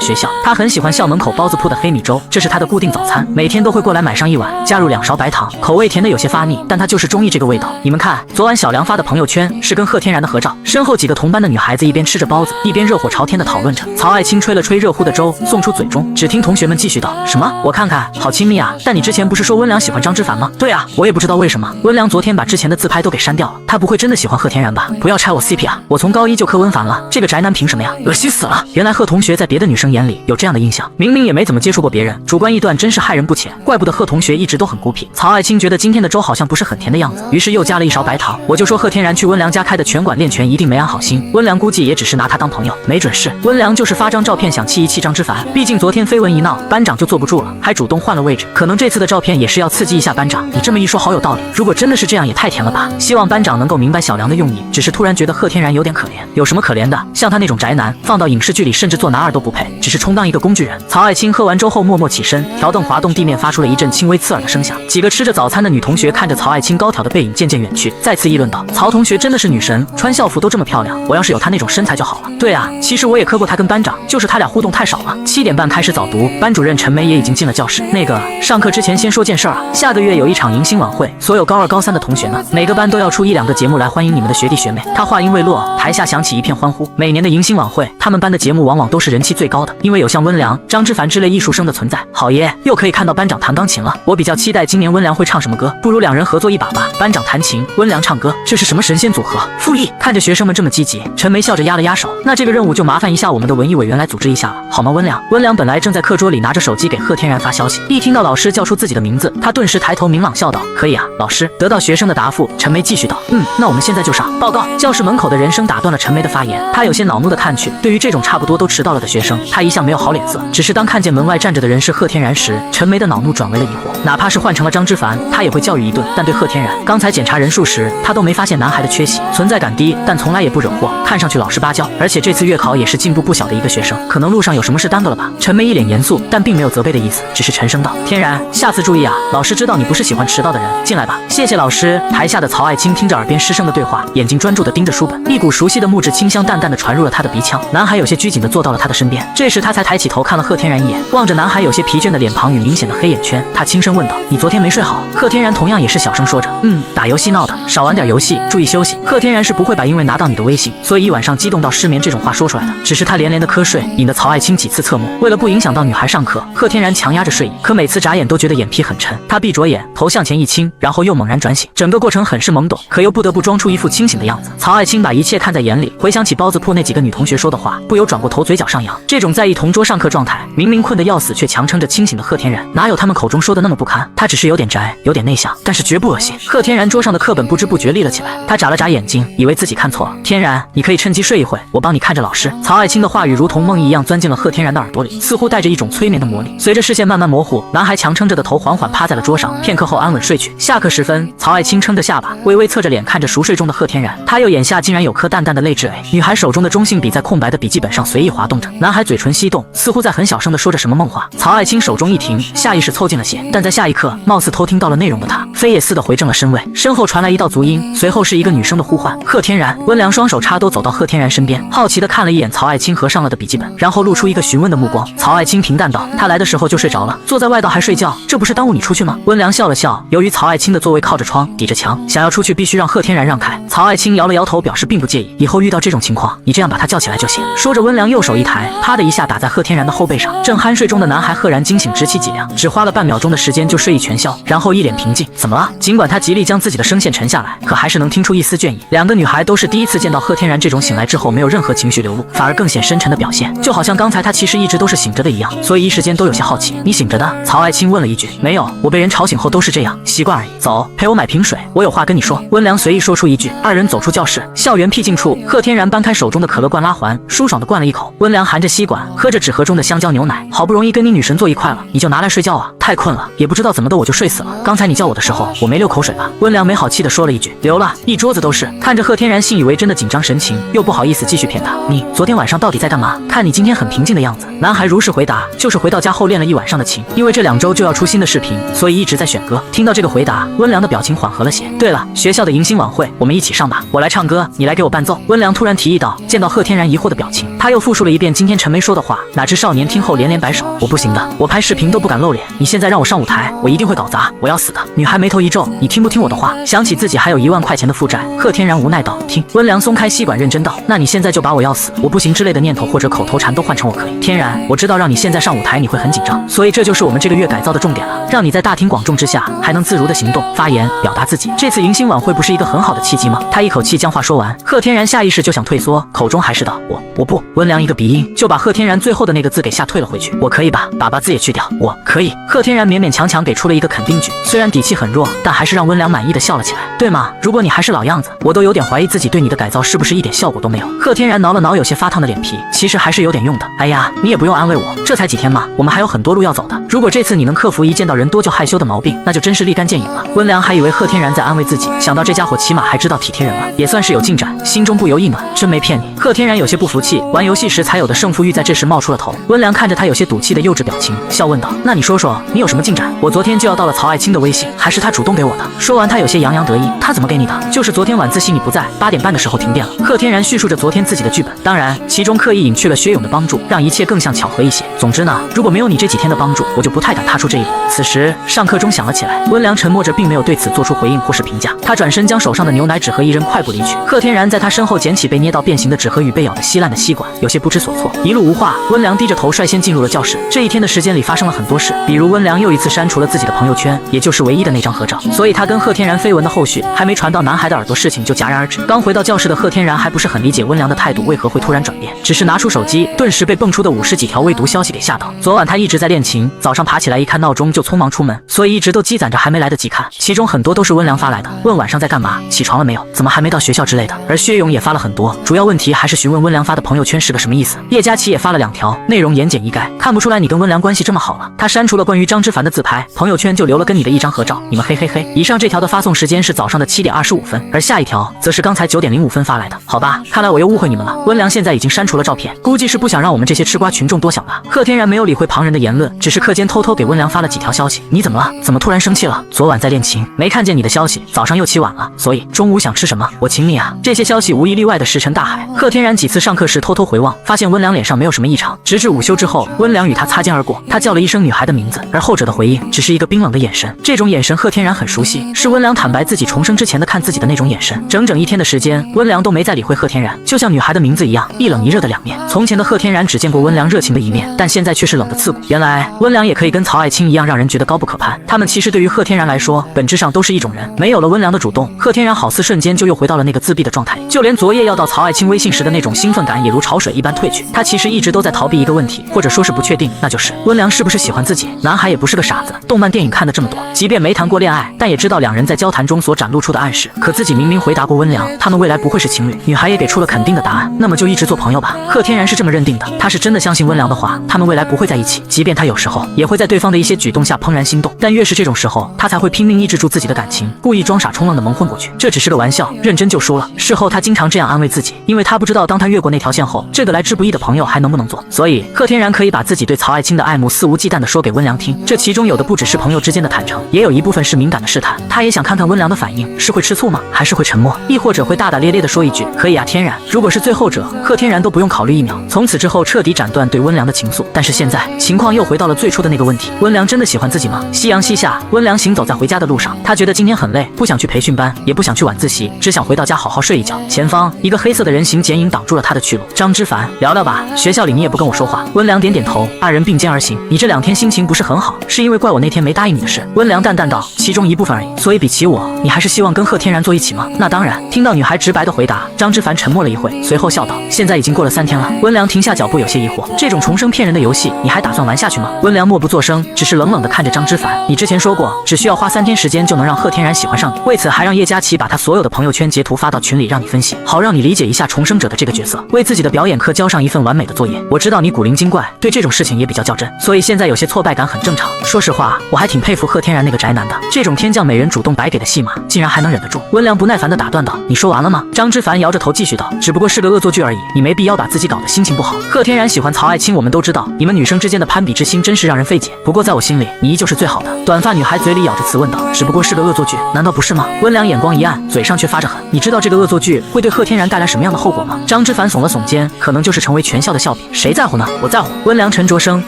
学校。他很喜欢校门口包子铺的黑米粥，这是他的固定早餐，每天都会过来买上一碗，加入2勺白糖，口味甜的有些发腻，但他就是中意这个味道。你们看，昨晚小梁发的朋友圈是跟贺天然的合照，身后几个同班的女孩子一边吃着包子，一边热火朝天的讨论着。曹爱卿吹了吹热乎的粥，送出嘴中，只听同学们继续道：什么？我看看，好亲密啊！但你之前不是说温良喜欢张之凡吗？对啊，我也不知道为什么，温良昨天把之前的自拍都给删掉了，他不会真的喜欢贺天然吧？不要拆我 CP 啊！我从高1就磕温凡了，这个宅男凭什么呀？恶心死了！原来贺同学在别的女生眼里有这样的印象，明明也没怎么接触过别人，主观臆断真是害人不浅。怪不得贺同学一直都很孤僻。曹爱卿觉得今天的粥好像不是很甜的样子，于是又加了1勺白糖。我就说贺天然去温良家开的拳馆练拳一定没安好心，温良估计也只是拿他当朋友，没准是温良就是发张照片想气一气张之凡，毕竟昨天绯闻一闹，班长就坐不住了，还主动换了位置，可能这次的照片也是要刺激一下班长。你这么一说好有道理，如果真的是这样也太甜了吧。希望班长能够明白小梁的用意，只是突然觉得贺天然有点可怜。有什么可怜的？像他那种宅男，放到影视剧里甚至做男二都不配，只是充当一个工具人。曹爱卿喝完粥后默默起身，条凳滑动，地面发出了一阵轻微刺耳的声响。几个吃着早餐的女女同学看着曹爱青高挑的背影渐渐远去，再次议论道：“曹同学真的是女神，穿校服都这么漂亮，我要是有她那种身材就好了。”对啊，其实我也磕过她跟班长，就是他俩互动太少了。7点半开始早读，班主任陈梅也已经进了教室。那个，上课之前先说件事儿啊，下个月有一场迎新晚会，所有高2、高3的同学呢，每个班都要出1、2个节目来欢迎你们的学弟学妹。他话音未落，台下响起一片欢呼。每年的迎新晚会，他们班的节目往往都是人气最高的，因为有像温良、张之凡之类艺术生的存在。好耶，又可以看到班长弹钢琴了。我比较期待今年温良会唱什么歌，不如2人合作一把吧。班长弹琴，温良唱歌，这是什么神仙组合？复议！看着学生们这么积极，陈梅笑着压了压手。那这个任务就麻烦一下我们的文艺委员来组织一下了，好吗？温良。温良本来正在课桌里拿着手机给贺天然发消息，一听到老师叫出自己的名字，他顿时抬头明朗笑道：“可以啊，老师。”得到学生的答复，陈梅继续道：“那我们现在就上。”报告！教室门口的人声打断了陈梅的发言，她有些恼怒地看去。对于这种差不多都迟到了的学生，她一向没有好脸色。只是当看见门外站着的人是贺天然时，陈梅的恼怒转为了疑惑。哪怕是换成了张之凡，她也会教育一顿。但对贺天然，刚才检查人数时，她都没发现男孩的缺席，存在感低，但从来也不惹祸，看上去老实巴交。而且这次月考也是进步不小的一个学生，可能路上有什么事耽搁了吧？陈梅一脸严肃，但并没有责备的意思，只是沉声道：“天然，下次注意啊，老师知道你不是喜欢迟到的人，进来吧。”谢谢老师。台下的曹爱青听着耳边师生的对话，眼睛专注地盯着书本，一股熟悉的木质清香淡淡地传入了他的鼻腔。男孩有些拘谨地坐到了他的身边，这时他才抬起头看了贺天然一眼，望着男孩有些疲倦的脸庞与明显的黑眼圈，他轻声问道：“你昨天没睡好？”贺天然同样也是小声说着：“打游戏闹的，少玩点游戏，注意休息。”贺天然是不会把因为拿到你的微信，所以一晚上激动到失眠这种话说出来的，只是他连连的瞌睡，引得曹爱青几次侧目。为了不影响到女孩上课，贺天然强压着睡意，可每次眨眼都觉得眼皮很沉。他闭着眼，头向前一倾，然后又猛然转醒，整个过程很是懵懂，可又不得不装出一副清醒的样子。曹爱青把一切看在眼里，回想起包子铺那几个女同学说的话，不由转过头，嘴角上扬。这种在意同桌上课状态，明明困得要死却强撑着清醒的贺天然，哪有他们口中说的那么不堪？他只是有点宅，有点内向，但是绝不恶心。贺天然桌上的课本不知不觉立了起来，他眨了眨眼睛，以为自己看错了。天然，你可以趁机睡一会，我帮你看着老师。曹爱青的话语如同梦一样钻进了贺天然的耳朵里，似乎带着一种催眠的魔力。随着视线慢慢模糊，男孩强撑着的头缓缓趴在了桌上，片刻后安稳睡去。下课时分，曹爱青撑着下巴，微微侧着脸看着熟睡中的贺天然，他右眼下竟然有颗淡淡的泪痣。女孩手中的中性笔在空白的笔记本上随意滑动着，男孩嘴唇翕动，似乎在很小声地说着什么梦话。曹爱青手中一停，下意识凑近了些，但在下一刻，貌似偷听到了内容的他，飞也似的回正了身位。身后传来一道足音，随后是一个女生的呼唤：“贺天然！”温良双手插兜走到贺天然身边，好奇地看了一眼曹爱青合上了的笔记本，然后露出一个询问的目光。曹爱青平淡道：“他来的时候就睡着了，坐在外道还睡觉，这不是耽误你出去吗？”温良笑了笑，由于曹爱青的座位靠着窗，抵着墙，想要出去必须让贺天然让开。曹爱青摇了摇头，表示并不介意，以后遇到这种情况，你这样把他叫起来就行。说着，温良右手一抬，啪的一下打在贺天然的后背上。正酣睡中的男孩赫然惊醒，直起脊梁，只花了半秒钟的时间就睡意全消，然后一脸平静。怎么了？尽管他极力将自己的声线沉下来，可还是能听出一丝倦意。两个女孩都是第一次见到贺天然这种醒来之后没有任何情绪流露，反而更显深沉的表现，就好像刚才他其实一直都是醒着的一样，所以一时间都有些好奇。你醒着的？曹爱青问了一句。没有，我被人吵醒后都是这样，习惯而已。走，陪我买瓶水，我有话跟你说。温良随意说出一句，二人走出教室。校园僻静处，贺天然搬开手中的可乐罐拉环，舒爽地灌了一口。温良含着吸管，喝着纸盒中的香蕉牛奶。好不容易跟你女神坐一块了，你就拿来睡觉啊？太困了，也不知道怎么的我就睡死了。刚才你叫我的时候，我没流口水吧？温良没好气地说了一句。流了，一桌子都是。看着贺天然信以为真的紧张神情，又不好意思继续骗他。你昨天晚上到底在干嘛？看你今天很平静的样子。男孩如实回答，就是回到家后练了一晚上的琴，因为这2周就要出新的视频，所以一直在选歌。听到这个回答，温良的表情缓和了些。对了，学校的迎新晚会，我们一起上吧，我来唱歌，你来给我伴奏。温良突然提议道。见到贺天然疑惑的表情，他又复述了一遍今天陈梅说的话，哪知少年听后连连摆手。我不行的，我拍视频都不敢露脸，你现在让我上舞台，我一定会搞砸，我要死的。女孩眉头一皱，你听不听我的话？想起自己还有1万块钱的负债，贺天然无奈道：听。温良松开吸管认真道：那你现在就把我要死，我不行之类的念头或者口头禅都换成我可以。天然，我知道让你现在上舞台你会很紧张，所以这就是我们这个月改造的重点了，让你在大庭广众之下还能自如的行动、发言、表达自己。这次迎新晚会不是一个很好的契机吗？他一口气将话说完，贺天然下意识就想退缩，口中还是道：我不。温良一个鼻音就把贺天然最后的那个字给吓退了回去。我可以吧，把字也去掉。我可以。贺天然勉勉强强给出了一个肯定句，虽然底气很弱，但还是让温良满意的笑了起来。对吗？如果你还是老样子，我都有点怀疑自己对你的改造是不是一点效果都没有。贺天然挠了挠有些发烫的脸皮，其实还是有点用的。哎呀，你也不用安慰我，这才几天嘛，我们还有很多路要走的。如果这次你能克服一见到人多就害羞的毛病，那就真是立竿见影了。温良还以为贺天然在安慰自己，想到这家伙起码还知道体贴人了，也算是有进展，心中不由一暖。真没骗你。贺天然有些不服气，玩游戏时才有的胜负欲在这时冒出了头。温良看着他有些赌气的幼稚表情，笑问道：那你说说，你有什么进展？我昨天就要到了曹爱青的微信，还是他他主动给我的。说完，他有些洋洋得意，他怎么给你的？就是昨天晚自习你不在，8点半的时候停电了。贺天然叙述着昨天自己的剧本，当然其中刻意隐去了薛勇的帮助，让一切更像巧合一些。总之呢，如果没有你这几天的帮助，我就不太敢踏出这一步。此时上课钟响了起来，温良沉默着，并没有对此做出回应或是评价。他转身将手上的牛奶纸盒一扔，快步离去。贺天然在他身后捡起被捏到变形的纸盒与被咬得稀烂的吸管，有些不知所措。一路无话，温良低着头率先进入了教室。这一天的时间里发生了很多事，比如温良又一次删除了自己的朋友圈，也就是唯一的那张合照。所以他跟贺天然绯闻的后续还没传到男孩的耳朵，事情就戛然而止。刚回到教室的贺天然还不是很理解温良的态度为何会突然转变，只是拿出手机，顿时被蹦出的50几条未读消息给吓到。昨晚他一直在练琴，早上爬起来一看闹钟就匆忙出门，所以一直都积攒着还没来得及看，其中很多都是温良发来的，问晚上在干嘛，起床了没有，怎么还没到学校之类的。而薛勇也发了很多，主要问题还是询问温良发的朋友圈是个什么意思。叶佳琪也发了2条，内容言简意赅，看不出来你跟温良关系这么好了。他删除了关于张之凡的自拍，朋友圈就留了跟你的一张合照，你们嘿嘿嘿。以上这条的发送时间是早上的7点25分，而下一条则是刚才9点05分发来的。好吧，看来我又误会你们了，温良现在已经删除了照片，估计是不想让我们这些吃瓜群众多想吧。贺天然没有理会旁人的言论，只是课间偷偷给温良发了几条消息。你怎么了？怎么突然生气了？昨晚在练琴，没看见你的消息，早上又起晚了，所以中午想吃什么？我请你啊。这些消息无一例外的石沉大海。贺天然几次上课时偷偷回望，发现温良脸上没有什么异常，直至午休之后，温良与他擦肩而过，他叫了一声女孩的名字，而后者的回应只是一个冰冷的眼神。这种眼神贺天然很熟悉，是温良坦白自己重生之前的看自己的那种眼神。整整一天的时间，温良都没再理会贺天然，就像女孩的名字一样，一冷一热的两面。从前的贺天然只见过温良热情的一面，但现在却是冷的刺骨。原来温良也可以跟曹爱卿一样，让人觉得高不可攀。他们其实对于贺天然来说，本质上都是一种人。没有了温良的主动，贺天然好似瞬间就又回到了那个自闭的状态，就连昨夜要到曹爱卿微信时的那种兴奋感也如潮水一般退去。他其实一直都在逃避一个问题，或者说是不确定，那就是温良是不是喜欢自己。男孩也不是个傻子，动漫电影看的这么多，即便没谈过恋爱，但也知道两人在交谈中所展露出的暗示。可自己明明回答过温良，他们未来不会是情侣，女孩也给出了肯定的答案，那么就一直做朋友吧。贺天然是这么认定的，他是真的相信温良的话，他们未来不会在一起，即便他有时候也会在对方的一些举动下怦然心动，但越是这种时候，他才会拼命抑制住自己的感情，故意装傻充愣的蒙混过去。这只是个玩笑，认真就输了。事后他经常这样安慰自己，因为他不知道当他越过那条线后，这个来之不易的朋友还能不能做。所以贺天然可以把自己对曹爱卿的爱慕肆无忌惮地说给温良听，这其中有的不只是朋友之间的坦诚，也有一部分是敏感的试探。他也想看看温良的反应，是会吃醋吗？还是会沉默？亦或者会大大咧咧地说一句可以啊天然？如果是最后者，贺天然都不用考虑1秒，从此之后彻底斩断对温良的情愫。但是现在情况又回到了最初的那个问题，温良真的喜欢自己吗？夕阳西下，温良行走在回家的路上，他觉得今天很累，不想去培训班，也不想去晚自习，只想回到家好好睡一觉。前方一个黑色的人形剪影挡住了他的去路。张之凡，聊聊吧，学校里你也不跟我说话。温良点点头，二人并肩而行。你这2天心情不是很好，是因为怪我那天没答应你的事。温良淡淡道，其中一部分而已。所以比起我，你还是希望跟贺天然坐一起吗？那当然。听到女孩直白的回答，张之凡沉默了一会，随后笑道，现在已经过了3天了。温良停下脚步，有些疑惑，这种重生骗人的游戏你还打算玩下去吗？温良默不作声，只是冷冷地看着张之凡，你之前说过只需要花3天时间就能让贺天然喜欢上你，为此还让叶佳琪把他所有的朋友圈截图发到群里让你分析，好让你理解一下重生者的这个角色，为自己的表演课交上一份完美的作业。我知道你古灵精怪，对这种事情也比较较真，所以现在有些挫败感很正常。说实话，我还挺佩服贺天然那个宅男的，这种天降美人主动白给的戏码竟然还能忍得住。温良不耐烦地打断道，你说完了吗？张之凡摇着头继续道，只不过是个恶作剧而已，你没必要把自己搞得心情不好。贺天然喜欢曹爱卿我们都知道，你们女生之间的攀比之心真是让人费解，不过在我心里你依旧是最好的。短发女孩嘴里咬着词问道，只不过是个恶作剧，难道不是吗？温良眼光一暗，嘴上却发着狠，你知道这个恶作剧会对贺天然带来什么样的后果吗？张之凡耸了耸肩，可能就是成为全校的笑柄。谁在乎呢？我在乎。温良沉着声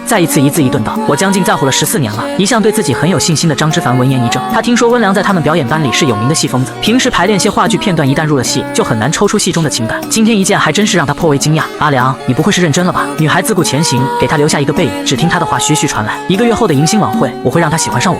再一次一字一顿道，我将近在乎了14年了。一向对自己很有信心的张之凡闻言一怔，他听说温良在他们表演班里是有名的戏疯子，平时排练些话剧片段，一旦入了戏就很难抽出戏中的情感，今天一见还真是让他颇为惊讶。阿良，你不会是认真了吧？女孩自顾前行，给他留下一个背影，只听他的话徐徐传来，1个月后的迎新晚会，我会让他喜欢上我。